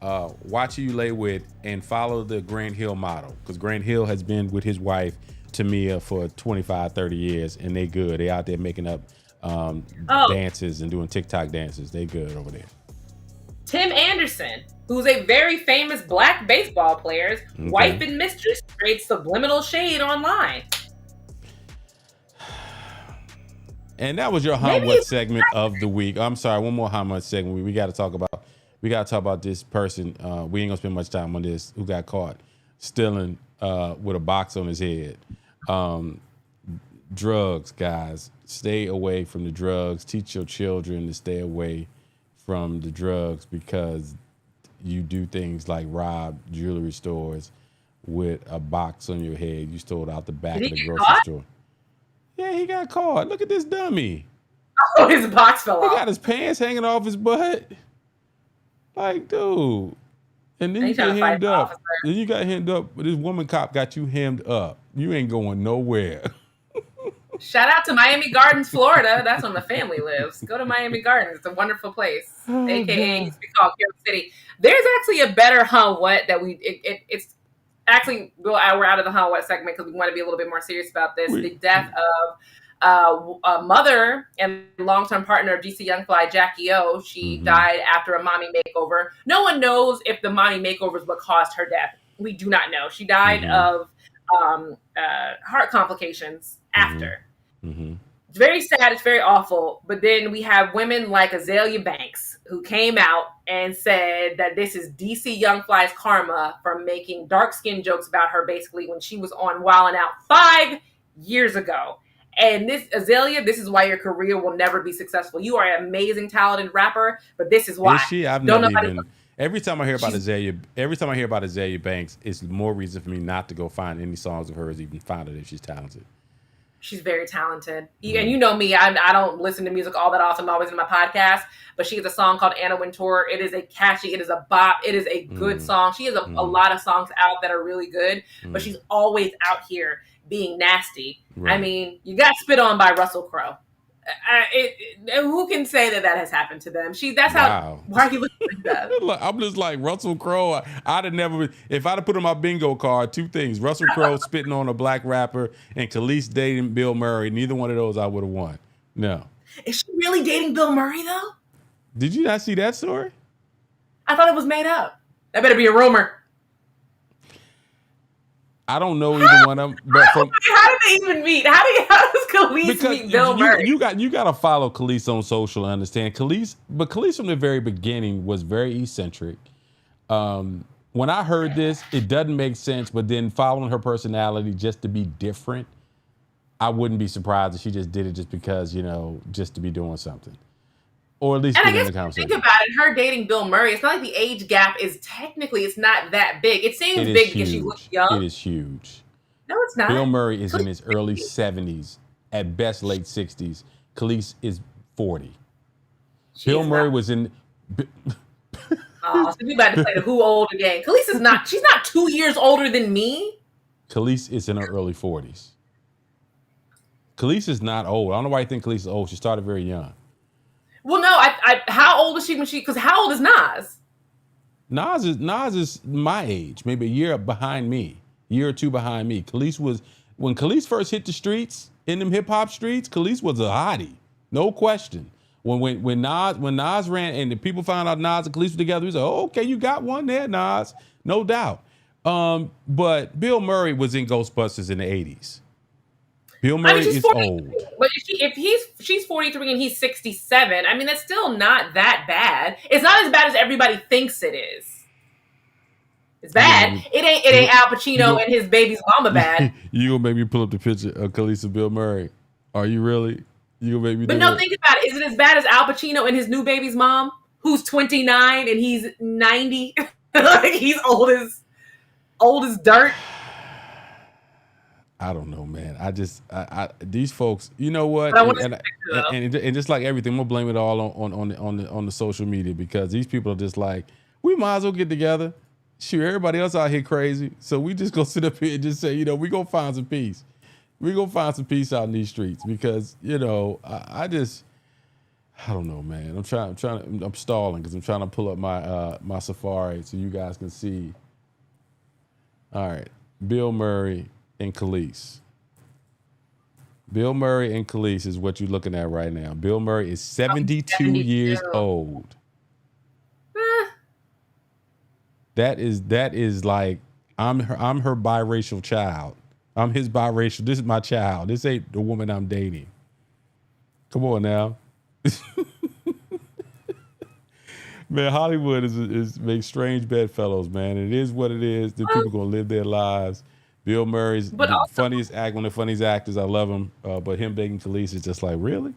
watch who you lay with, and follow the Grant Hill model. Because Grant Hill has been with his wife, Tamia, for 25, 30 years, and they good. They out there making up dances and doing TikTok dances. They good over there. Tim Anderson, who's a very famous black baseball player, wife and mistress trade subliminal shade online. And that was your How Much segment of the week. I'm sorry, one more How Much segment. We got to talk about this person. We ain't gonna spend much time on this. Who got caught stealing with a box on his head? Drugs, guys. Stay away from the drugs. Teach your children to stay away from the drugs because you do things like rob jewelry stores with a box on your head. You stole it out the back of the grocery store. Yeah, he got caught. Look at this dummy. Oh, his box fell off. He got his pants hanging off his butt. Like, dude. And then you get hemmed up. Then you got hemmed up. But this woman cop got you hemmed up. You ain't going nowhere. Shout out to Miami Gardens, Florida. That's where my family lives. Go to Miami Gardens. It's a wonderful place. AKA used to be called Kansas City. There's actually a better what that it's actually, we're out of the what segment because we want to be a little bit more serious about this. The death of a mother and longtime partner of DC Youngfly, Jackie O. She died after a mommy makeover. No one knows if the mommy makeover is what caused her death. We do not know. She died of heart complications after. Mm-hmm. It's very sad. It's very awful. But then we have women like Azalea Banks who came out and said that this is DC Young Fly's karma for making dark skin jokes about her basically when she was on Wild 'N Out 5 years ago. And this, Azalea, this is why your career will never be successful. You are an amazing, talented rapper, but this is why. Is she? I've never even. Every time I hear about Azalea Banks, it's more reason for me not to go find any songs of hers, even find out if she's talented. She's very talented. And you know me, I don't listen to music all that often. I'm always in my podcast. But she has a song called Anna Wintour. It is a catchy, it is a bop, it is a good song. She has a lot of songs out that are really good, but she's always out here being nasty. Right. I mean, you got spit on by Russell Crowe. Who can say that has happened to them? That's how. Why are you looking like that? Look, I'm just like Russell Crowe. I'd have never. If I'd have put on my bingo card, two things: Russell Crowe spitting on a black rapper and Kelis dating Bill Murray. Neither one of those I would have won. No. Is she really dating Bill Murray though? Did you not see that story? I thought it was made up. That better be a rumor. I don't know either one of them. But how did they even meet? How does Kelis meet Bill Murray? You got to follow Kelis on social to understand Kelis. But Kelis from the very beginning was very eccentric. When I heard this, it doesn't make sense. But then following her personality just to be different, I wouldn't be surprised if she just did it just because, just to be doing something. Or at least and I guess if you think about it, her dating Bill Murray, it's not like the age gap is technically, it's not that big. It seems big because she looks young. It is huge. No, it's not. Bill Murray is in his early 70s, at best late 60s. Kelis is 40. Bill Murray was in... so we about to play the who older game. Kelis is not, she's not 2 years older than me. Kelis is in her early 40s. Kelis is not old. I don't know why you think Kelis is old. She started very young. Well, no, how old was she when because how old is Nas? Nas is my age, maybe a year behind me, year or two behind me. When Kelis first hit the streets, in them hip hop streets, Kelis was a hottie, no question. When Nas ran and the people found out Nas and Kelis were together, we said, oh, okay, you got one there, Nas, no doubt. But Bill Murray was in Ghostbusters in the 80s. Bill Murray is old. But she's 43 and he's 67. I mean, that's still not that bad. It's not as bad as everybody thinks it is. It's bad. It ain't Al Pacino and his baby's mama bad. You gonna make me pull up the picture of Kelis and Bill Murray? Are you really? You gonna make me? But no, think about it. Is it as bad as Al Pacino and his new baby's mom, who's 29 and he's 90? Like he's old as dirt. I don't know, man. These folks, you know what? And just like everything, we'll blame it all on the social media because these people are just like, we might as well get together. Shoot, everybody else out here crazy. So we just go sit up here and just say, we gonna find some peace. We gonna find some peace out in these streets because, I don't know, man. I'm stalling because I'm trying to pull up my Safari so you guys can see. All right, Bill Murray and Kelis. Bill Murray and Kelis is what you're looking at right now. Bill Murray is 72 years old. That is like I'm her biracial child. I'm his biracial. This is my child. This ain't the woman I'm dating. Come on now. Man, Hollywood is makes strange bedfellows, man. It is what it is. The people gonna live their lives. Bill Murray's one of the funniest actors. I love him. But him begging Kelis is just like, really?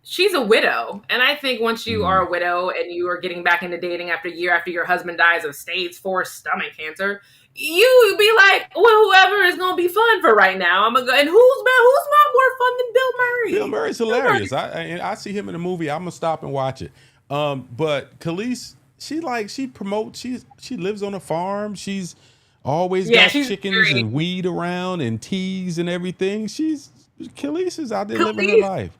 She's a widow. And I think once you are a widow and you are getting back into dating after your husband dies of stage 4 stomach cancer, you be like, well, whoever is going to be fun for right now. I'm going to go. And who's not more fun than Bill Murray? Bill Murray's hilarious. I see him in a movie. I'm going to stop and watch it. But Kelis, she promotes, she lives on a farm. She's always got chickens and weed around and teas and everything. Kelis is out there living her life.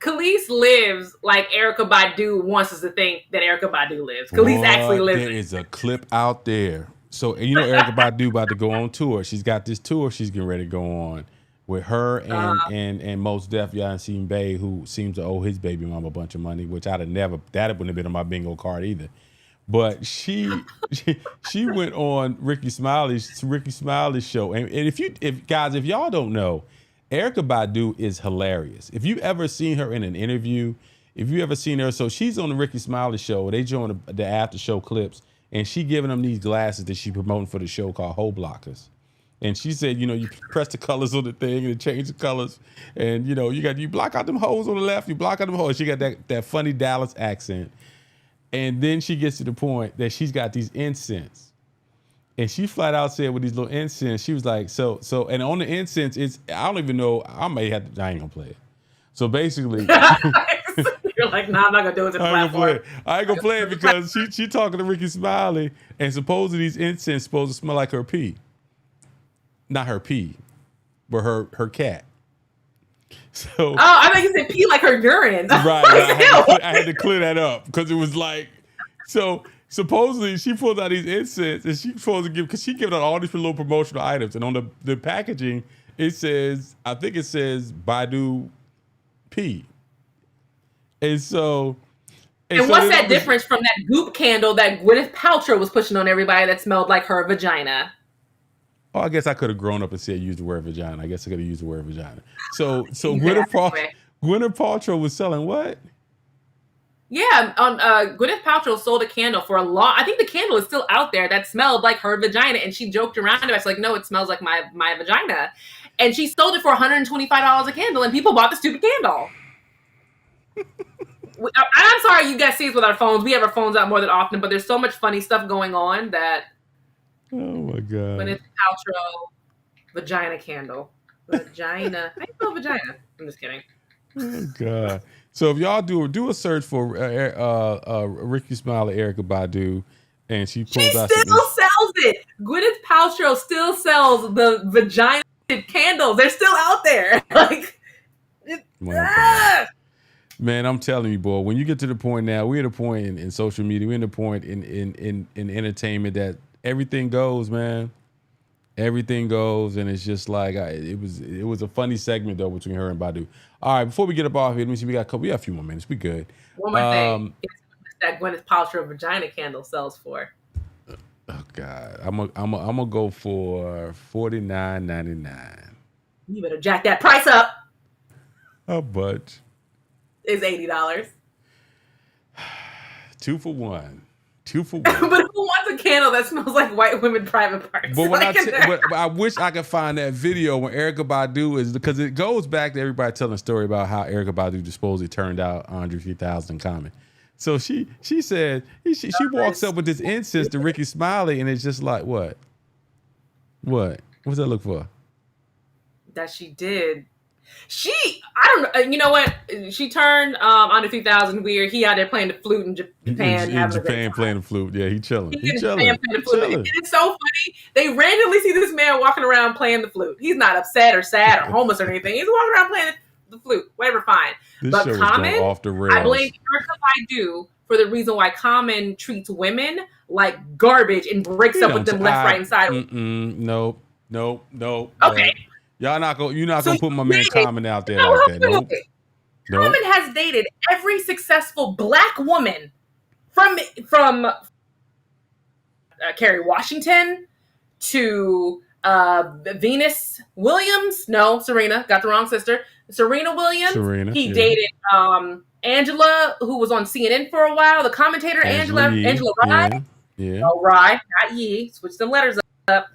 Kelis lives like Erykah Badu wants us to think that Erykah Badu lives. Kelis actually lives. There is a clip out there. So, Erykah Badu about to go on tour. She's got this tour she's getting ready to go on with her and Mos Def Yasin Bey, who seems to owe his baby mama a bunch of money, which that wouldn't have been on my bingo card either. But she went on Ricky Smiley's show, and if y'all don't know, Erykah Badu is hilarious. If you ever seen her in an interview, if you ever seen her, so she's on the Ricky Smiley show. They join the after show clips, and she giving them these glasses that she promoting for the show called Hole Blockers. And she said, you press the colors on the thing and it changes the colors, and you block out them holes on the left, you block out them holes. She got that funny Dallas accent. And then she gets to the point that she's got these incense. And she flat out said with these little incense, she was like, so, and on the incense, I don't even know, I ain't gonna play it. So basically. You're like, nah, I'm not gonna do it to the platform. I ain't gonna play it because she talking to Ricky Smiley, and supposedly these incense supposed to smell like her pee. Not her pee, but her cat. So, I thought you said pee like her urine. Right. I had to clear that up because it was like, so supposedly she pulled out these incense and she's supposed to because she giving out all these little promotional items, and on the packaging I think it says Badu pee. And so. And what's that difference from that goop candle that Gwyneth Paltrow was pushing on everybody that smelled like her vagina? Oh, I guess I could have grown up and used the word vagina. I guess I could have used the word vagina. So Gwyneth Paltrow was selling what? Yeah, Gwyneth Paltrow sold a candle for a long. I think the candle is still out there that smelled like her vagina, and she joked around about it. She's like, "No, it smells like my vagina," and she sold it for $125 a candle, and people bought the stupid candle. I'm sorry, you guys see us with our phones. We have our phones out more than often, but there's so much funny stuff going on that. Oh my God. Gwyneth Paltrow vagina candle. Vagina. I spell vagina. I'm just kidding. Oh God. So if y'all do a search for Ricky Smiley, Erykah Badu, and she pulls out. She still sells it. Gwyneth Paltrow still sells the vagina candles. They're still out there. Man, I'm telling you, boy, when you get to the point now, we're at a point in social media, we're at a point in entertainment that everything goes, man. Everything goes, and it's just like it was a funny segment though between her and Badu. All right, before we get up off here, let me see. We got a few more minutes. We good. One more thing. That Gwyneth Paltrow vagina candle sells for. Oh God, I'm gonna go for $49.99. You better jack that price up. How much? Is $80. 2 for $1. 2 for $1. But who wants a candle that smells like white women private parts? But but I wish I could find that video when Erykah Badu is, because it goes back to everybody telling a story about how Erykah Badu supposedly turned out Andre 3000 Common. So she said she walks up with this incense to Ricky Smiley, and it's just like what? What's that look for? That she did. I don't know. You know what? She turned Andre 3000 weird. He out there playing the flute in Japan. In Japan playing the flute. Yeah, he chilling. He chilling. It's so funny. They randomly see this man walking around playing the flute. He's not upset or sad or homeless or anything. He's walking around playing the flute. Whatever, fine. But Common, off the rails. I blame Erykah Badu for the reason why Common treats women like garbage and breaks up with them left, right, and sideways. Nope. Okay. You're not gonna put my man Common out there like that. Nope. Common has dated every successful black woman from Kerry Washington to Venus Williams. No, Serena. Got the wrong sister. Serena Williams. He dated Angela, who was on CNN for a while. The commentator Angela Rye. Yeah. No, Rye, not Yee. Switch them letters up.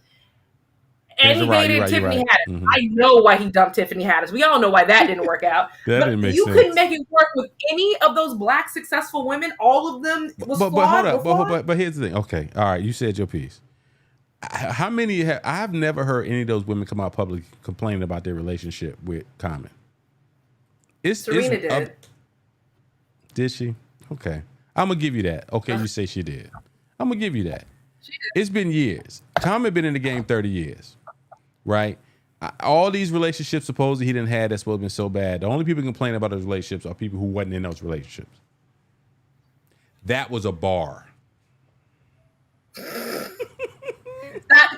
And he dated Tiffany Haddish. Mm-hmm. I know why he dumped Tiffany Haddish. We all know why that didn't work out. Didn't make sense. You couldn't make it work with any of those black successful women. All of them was flawed. But here's the thing. Okay, all right, you said your piece. How many? I've never heard any of those women come out publicly complaining about their relationship with Common. Serena did. Did she? Okay, I'm gonna give you that. Okay, you say she did. I'm gonna give you that. It's been years. Common been in the game 30 years. Right? All these relationships supposedly he didn't have that's supposed to been so bad. The only people complaining about those relationships are people who wasn't in those relationships. That was a bar. Not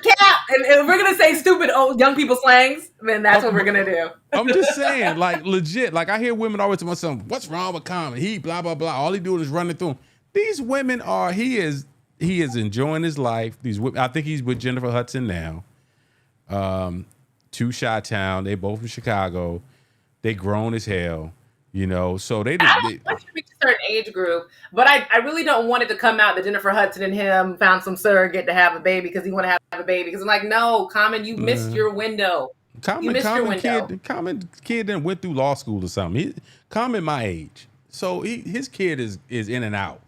cap. And if we're gonna say stupid old young people slangs, then that's what we're gonna do. I'm just saying, like legit. Like I hear women always tell myself, "What's wrong with Common? He blah blah blah. All he doing is running through them." These women are. He is enjoying his life. I think he's with Jennifer Hudson now. To Chi-Town. They both from Chicago. They grown as hell. So they I don't want to reach a certain age group, but I really don't want it to come out that Jennifer Hudson and him found some surrogate to have a baby because he want to have a baby. Because I'm like, no, Common, you missed your window. You missed your window. Common kid then went through law school or something. Common my age, so his kid is in and out.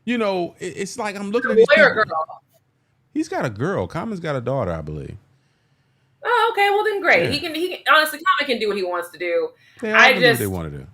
It's like I'm looking at these people. Girl. He's got a girl. Common's got a daughter, I believe. Oh, okay. Well, then great. Yeah. He can honestly, Common can do what he wants to do. Yeah, I just what they want to do.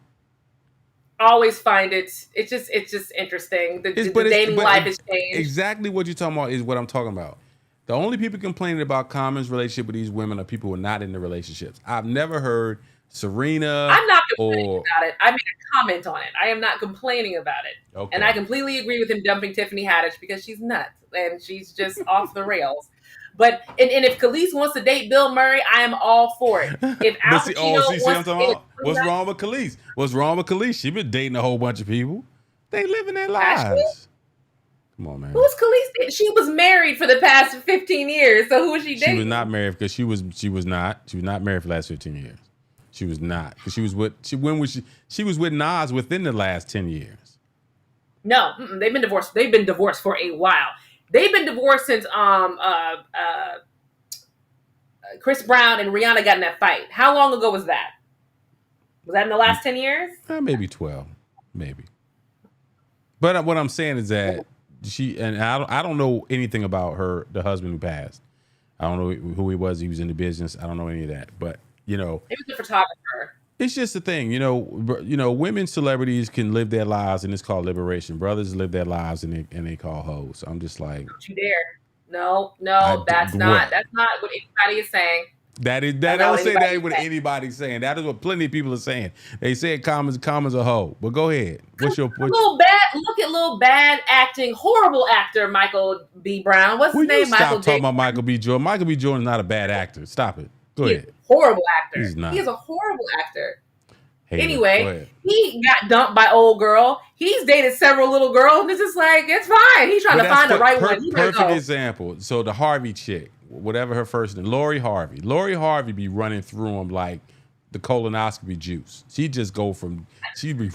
Always find it's just interesting. The dating life has changed. Exactly what you're talking about is what I'm talking about. The only people complaining about Common's relationship with these women are people who are not in the relationships. I've never heard Serena. I'm not complaining about it. I made a comment on it. I am not complaining about it. Okay. And I completely agree with him dumping Tiffany Haddish because she's nuts and she's just off the rails. But and if Kelis wants to date Bill Murray, I am all for it. If Al Pacino wants to date what's wrong with Kelis? What's wrong with Kelis? She been dating a whole bunch of people. They living their lives. Actually? Come on, man. Who's Kelis? She was married for the past 15 years. So who was she dating? She was not married because she was not married for the last 15 years. She was not because she was with Nas within the last 10 years. No, they've been divorced. They've been divorced for a while. They've been divorced since Chris Brown and Rihanna got in that fight. How long ago was that? Was that in the last 10 years? Maybe 12, maybe. But what I'm saying is that I don't know anything about the husband who passed. I don't know who he was. He was in the business. I don't know any of that. But he was a photographer. It's just the thing, women celebrities can live their lives and it's called liberation. Brothers live their lives and they call hoes. So I'm just like, don't you dare. No, that's not what anybody is saying. That don't say that what anybody's saying. That is what plenty of people are saying. They say Common's a hoe. But go ahead. Look at little bad acting, horrible actor Michael B. Brown. What's his name? Stop talking about Michael B. Jordan. Michael B. Jordan is not a bad actor. Stop it. Go ahead. Horrible actor. He's not. He is a horrible actor. Anyway, he got dumped by old girl. He's dated several little girls. And it's just like, it's fine. He's trying to find the right one. Perfect example. So the Harvey chick, whatever her first name, Lori Harvey. Lori Harvey be running through him like the colonoscopy juice. She just go from, she be,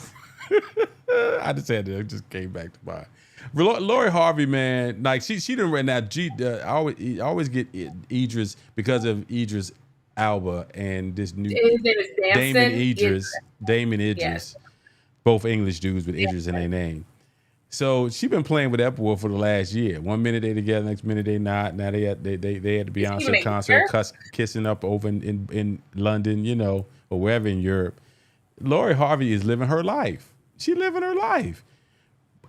I just came back to mind. Lori Harvey, man, like she didn't run that. I always get Idris because of Idris Alba and this new Damon Idris, yes. Both English dudes with Idris in their name. So she been playing with that boy for the last year. One minute they together, next minute they not. Now they had the Beyonce concert, kissing up over in London, or wherever in Europe. Lori Harvey is living her life. She living her life,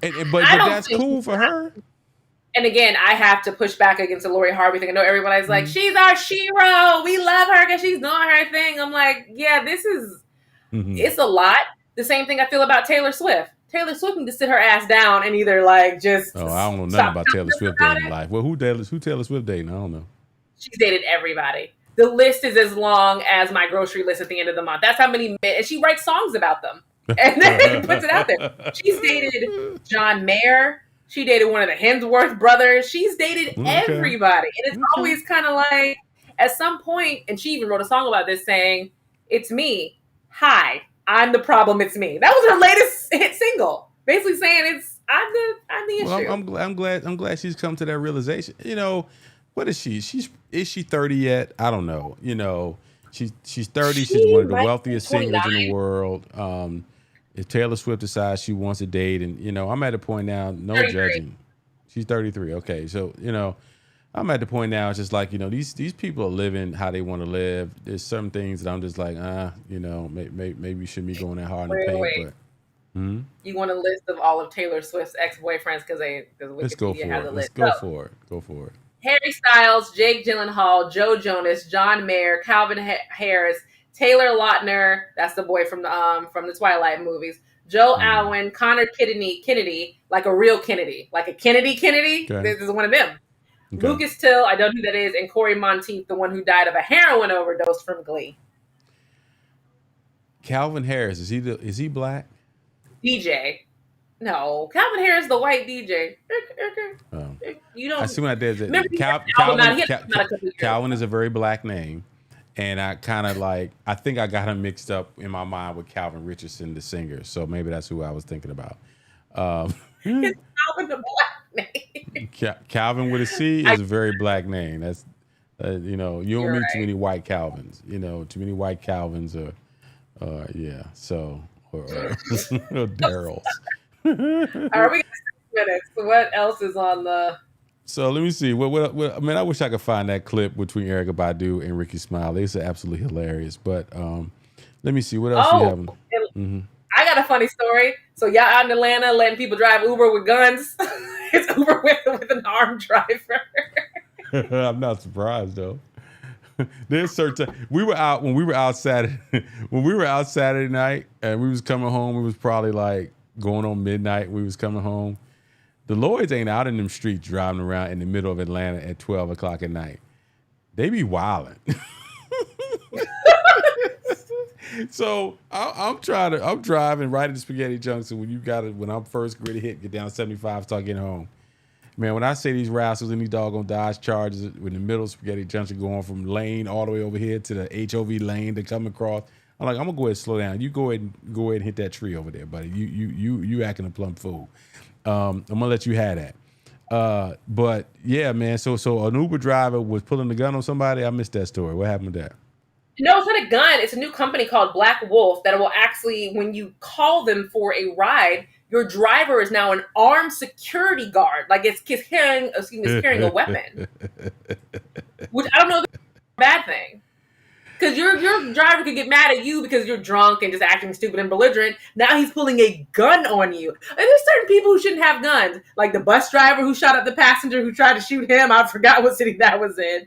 but that's cool for her. And again, I have to push back against the Lori Harvey thing. I know everybody's like, she's our shero. We love her because she's doing her thing. I'm like, yeah, this is, it's a lot. The same thing I feel about Taylor Swift. Taylor Swift can just sit her ass down and either just. Oh, I don't know nothing about Taylor Swift dating life. Well, who Taylor Swift dating? I don't know. She's dated everybody. The list is as long as my grocery list at the end of the month. That's how many men, and she writes songs about them. And then puts it out there. She's dated John Mayer. She dated one of the Hemsworth brothers. She's dated everybody. And it's always kind of like, at some point, and she even wrote a song about this saying, it's me. Hi, I'm the problem. It's me. That was her latest hit single. Basically saying I'm the issue. Well, I'm glad she's come to that realization. What is she? Is she 30 yet? I don't know. She's 30. She's one of the wealthiest singers in the world. If Taylor Swift decides she wants to date, and I'm at a point now, no 33. Judging. She's 33. Okay, so I'm at the point now. It's just like these people are living how they want to live. There's some things that I'm just like, maybe we shouldn't be going that hard in the paint. But you want a list of all of Taylor Swift's ex-boyfriends because Wikipedia has a list. Go for it. Harry Styles, Jake Gyllenhaal, Joe Jonas, John Mayer, Calvin Harris, Taylor Lautner, that's the boy from the Twilight movies, Joe Alwyn, Connor Kennedy, like a real Kennedy, like a Kennedy. Okay. This is one of them. Okay. Lucas Till, I don't know who that is, and Corey Monteith, the one who died of a heroin overdose from Glee. Calvin Harris, is he black? DJ. No, Calvin Harris, the white DJ. You I don't see what I did. remember he had an album out. He had a couple years Calvin is ago. a very black name, and I kind of like. I think I got him mixed up in my mind with Calvin Richardson, the singer. So maybe that's who I was thinking about. Um, It's Calvin the black name. Calvin with a C is a very black name. That's you know, you don't You're meet too right. many white Calvins. You know, too many white Calvins or yeah. So or Daryls. All right, we got 6 minutes. So what else is on the? So let me see. What I mean, I wish I could find that clip between Erykah Badu and Ricky Smiley. It's absolutely hilarious. But let me see. What else we Oh, have? Mm-hmm. I got a funny story. So y'all out in Atlanta letting people drive Uber with guns? It's Uber with an armed driver. I'm not surprised though. There's certain we were out when we were out Saturday when we were out Saturday night and we was coming home. We was probably like going on midnight. We was coming home. The Lloyds ain't out in them streets driving around in the middle of Atlanta at 12 o'clock at night. They be wilding. So I'm driving right into Spaghetti Junction when I'm first gritty hit, get down 75, start getting home. Man, when I say these rascals in these doggone Dodge Chargers in the middle of Spaghetti Junction going from lane all the way over here to the HOV lane to come across, I'm like, I'm gonna go ahead and slow down. You go ahead and hit that tree over there, buddy. You acting a plumb fool. I'm gonna let you have that. But yeah, man. So an Uber driver was pulling the gun on somebody. I missed that story. What happened with that? No, it's not a gun. It's a new company called Black Wolf that will actually, when you call them for a ride, your driver is now an armed security guard. Like it's carrying a weapon, which I don't know if that's a bad thing. Because your driver could get mad at you because you're drunk and just acting stupid and belligerent. Now he's pulling a gun on you. And there's certain people who shouldn't have guns, like the bus driver who shot up the passenger who tried to shoot him. I forgot what city that was in.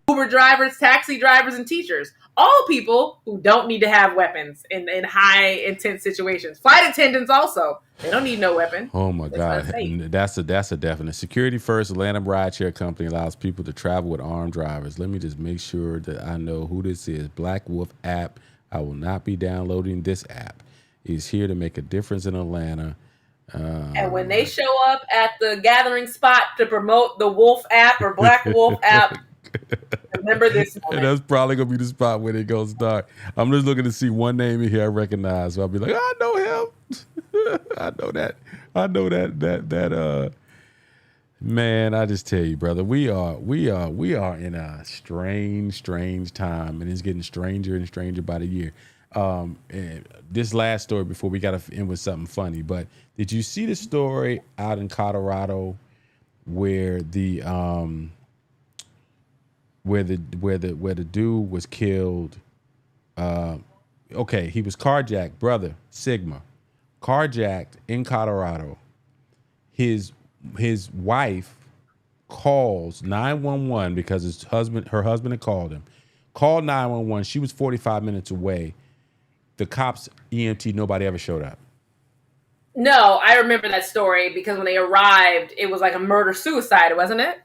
Uber drivers, taxi drivers, and teachers. All people who don't need to have weapons in high intense situations. Flight attendants also. They don't need no weapon. Oh my It's God, unsafe. that's a definite. Security First Atlanta rideshare company allows people to travel with armed drivers. Let me just make sure that I know who this is. Black Wolf app. I will not be downloading this app. It's here to make a difference in Atlanta. And when they show up at the gathering spot to promote the Wolf app or Black Wolf app, remember this And moment. that's probably gonna be the spot where they go start. I'm just looking to see one name in here I recognize. So I'll be like, I know him. I know that. I know that. Man, I just tell you, brother, we are in a strange time, and it's getting stranger and stranger by the year. And this last story before we got to end with something funny, but did you see the story out in Colorado where the where the dude was killed? Okay, he was carjacked, brother, Sigma, carjacked in Colorado. His wife calls 911 because her husband had called him. Called 911. She was 45 minutes away. The cops, EMT, nobody ever showed up. No, I remember that story because when they arrived, it was like a murder-suicide, wasn't it?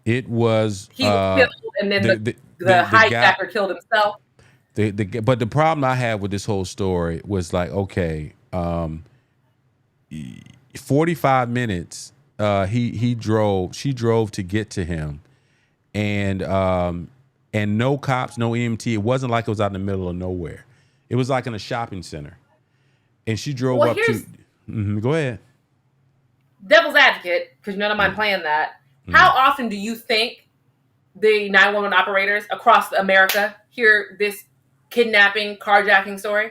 It was He was killed, and then the hijacker killed himself. But the problem I had with this whole story was like, okay, 45 minutes. She drove to get to him, and no cops, no EMT. It wasn't like it was out in the middle of nowhere. It was like in a shopping center, and she drove up to. Go ahead. Devil's advocate, because you don't mind playing that. How often do you think the 911 operators across America hear this kidnapping, carjacking story?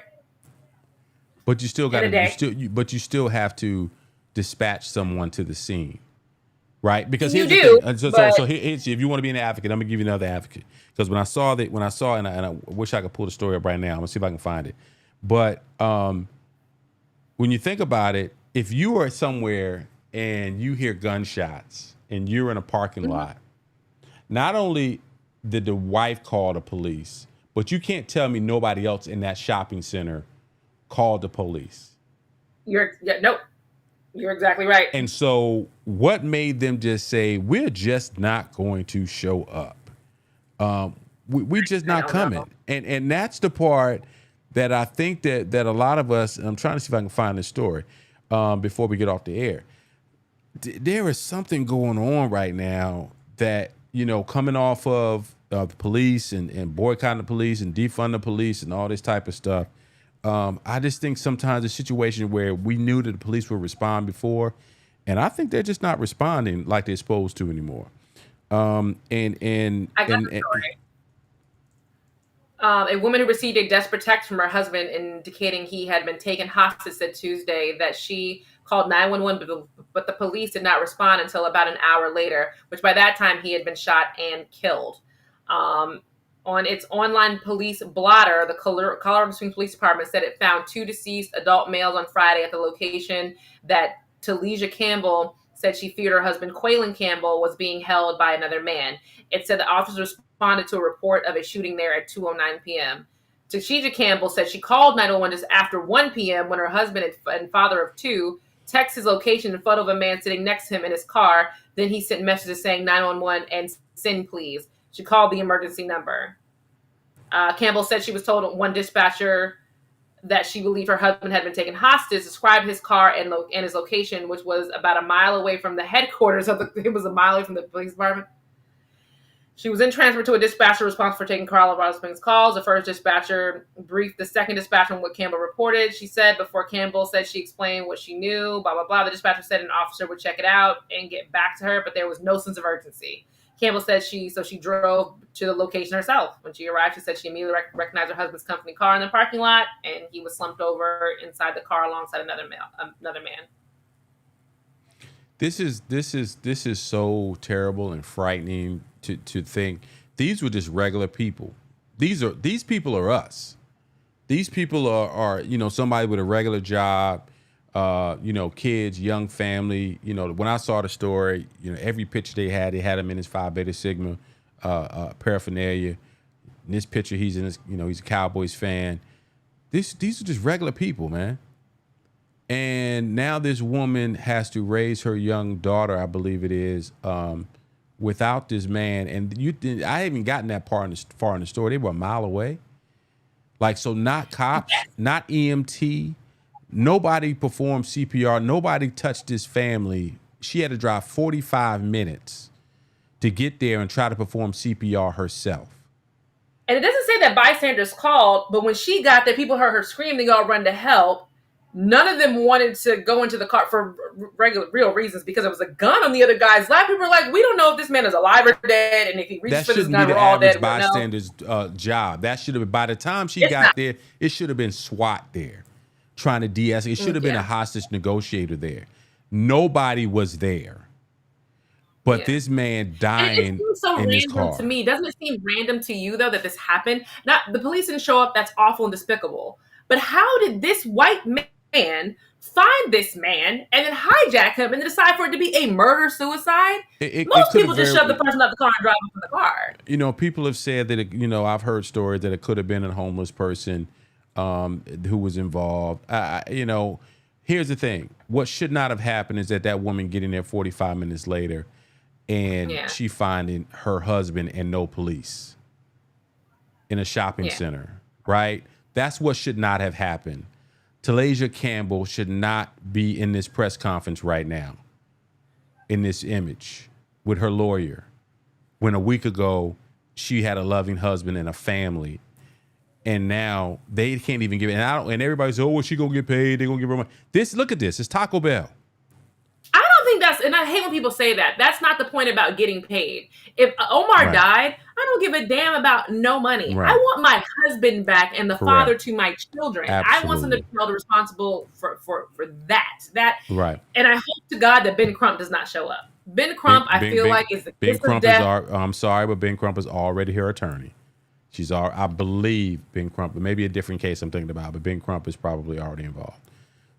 But you still got to. But you still have to dispatch someone to the scene, right? Because here's the thing. So here's, if you want to be an advocate, I'm gonna give you another advocate. Because when I saw, and I wish I could pull the story up right now. I'm gonna see if I can find it. But when you think about it, if you are somewhere and you hear gunshots and you're in a parking lot, not only did the wife call the police, but you can't tell me nobody else in that shopping center called the police. Nope. You're exactly right. And so what made them just say, we're just not going to show up? We're just not coming. And that's the part that I think that a lot of us, and I'm trying to see if I can find this story, before we get off the air. There is something going on right now that, coming off of the police and boycotting the police and defund the police and all this type of stuff. I just think sometimes a situation where we knew that the police would respond before, and I think they're just not responding like they're supposed to anymore. I got the story. A woman who received a desperate text from her husband indicating he had been taken hostage said Tuesday that she called 911, but the police did not respond until about an hour later, which by that time he had been shot and killed. On its online police blotter, the Colorado Springs Police Department said it found 2 deceased adult males on Friday at the location that Talesia Campbell said she feared her husband, Quaylen Campbell, was being held by another man. It said the officers responded to a report of a shooting there at 2:09 p.m. Talesia Campbell said she called 911 just after 1 p.m. when her husband and father of 2 texted his location and photo of a man sitting next to him in his car. Then he sent messages saying 911 and send please. She called the emergency number. Campbell said she was told one dispatcher that she believed her husband had been taken hostage, described his car and his location, which was about a mile away from the headquarters of it was a mile away from the police department. She was then transferred to a dispatcher responsible for taking Colorado Springs calls. The first dispatcher briefed the second dispatcher on what Campbell reported. She said before Campbell said she explained what she knew, blah, blah, blah. The dispatcher said an officer would check it out and get back to her, but there was no sense of urgency. Campbell said she drove to the location herself. When she arrived, she said she immediately recognized her husband's company car in the parking lot, and he was slumped over inside the car alongside another man. This is so terrible and frightening to think these were just regular people. These people are us. These people are somebody with a regular job, kids, young family. When I saw the story, every picture they had him in his Phi Beta Sigma paraphernalia. In this picture, he's in his, he's a Cowboys fan. These are just regular people, man. And now this woman has to raise her young daughter, I believe it is, without this man. And I haven't gotten that far in the story. They were a mile away. So not cops, not EMT. Nobody performed CPR. Nobody touched this family. She had to drive 45 minutes to get there and try to perform CPR herself. And it doesn't say that bystanders called, but when she got there, people heard her scream. They all run to help. None of them wanted to go into the car for real reasons because there was a gun on the other guy's lap. People were like, we don't know if this man is alive or dead. And if he reaches for this gun, we're all dead. That shouldn't be the average bystander's job. That should have been, by the time she got there, it should have been SWAT there trying to de-escalate. It should have been a hostage negotiator there. Nobody was there. But this man dying in his car. It seems so random to me. Doesn't it seem random to you, though, that this happened? Not the police didn't show up. That's awful and despicable. But how did this white man find this man and then hijack him and decide for it to be a murder-suicide? Most people just shove the person out the car and drive him from the car. People have said that, I've heard stories that it could have been a homeless person who was involved. Here's the thing. What should not have happened is that woman getting there 45 minutes later and she finding her husband and no police in a shopping center, right? That's what should not have happened. Talesia Campbell should not be in this press conference right now, in this image, with her lawyer, when a week ago she had a loving husband and a family, and now they can't even give it. And everybody's, well, she gonna get paid? They're gonna give her money. Look at this. It's Taco Bell. I don't think and I hate when people say that. That's not the point about getting paid. If Omar died, I don't give a damn about no money. Right. I want my husband back and the father to my children. Absolutely. I want them to be held responsible for that. Right. And I hope to God that Ben Crump does not show up. Ben Crump, I feel like is the Ben Crump is I'm sorry, but Ben Crump is already her attorney. I believe Ben Crump, maybe a different case I'm thinking about, but Ben Crump is probably already involved.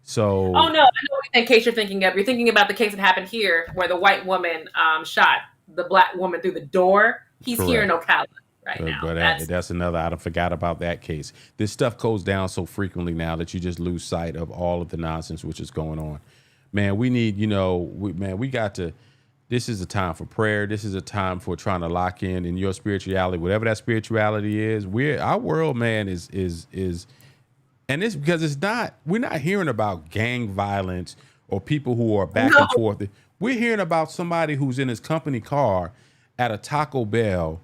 So, oh no, I know what case you're thinking of. You're thinking about the case that happened here where the white woman shot the black woman through the door. He's here in Ocala right now. But that's another, I forgot about that case. This stuff goes down so frequently now that you just lose sight of all of the nonsense which is going on. Man, we need, we got to, this is a time for prayer. This is a time for trying to lock in your spirituality, whatever that spirituality is. Our world, man, is And it's because we're not hearing about gang violence or people who are back No. and forth. We're hearing about somebody who's in his company car at a Taco Bell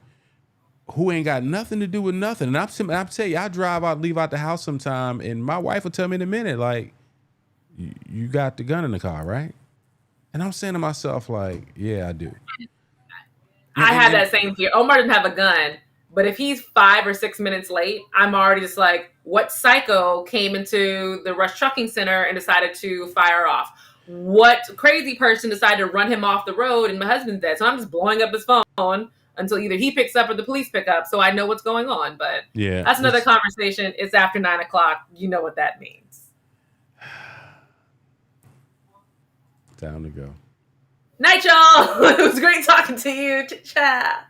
who ain't got nothing to do with nothing. And I'm telling you, I leave out the house sometime, and my wife will tell me in a minute, like, you got the gun in the car, right? And I'm saying to myself, like, yeah, I do. I have that same fear. Omar doesn't have a gun, but if he's 5 or 6 minutes late, I'm already just like, what psycho came into the Rush Trucking Center and decided to fire off? What crazy person decided to run him off the road and my husband's dead? So I'm just blowing up his phone until either he picks up or the police pick up, so I know what's going on. But yeah, that's another conversation. It's after 9 o'clock. You know what that means. Time to go. Night, y'all. It was great talking to you. Ciao.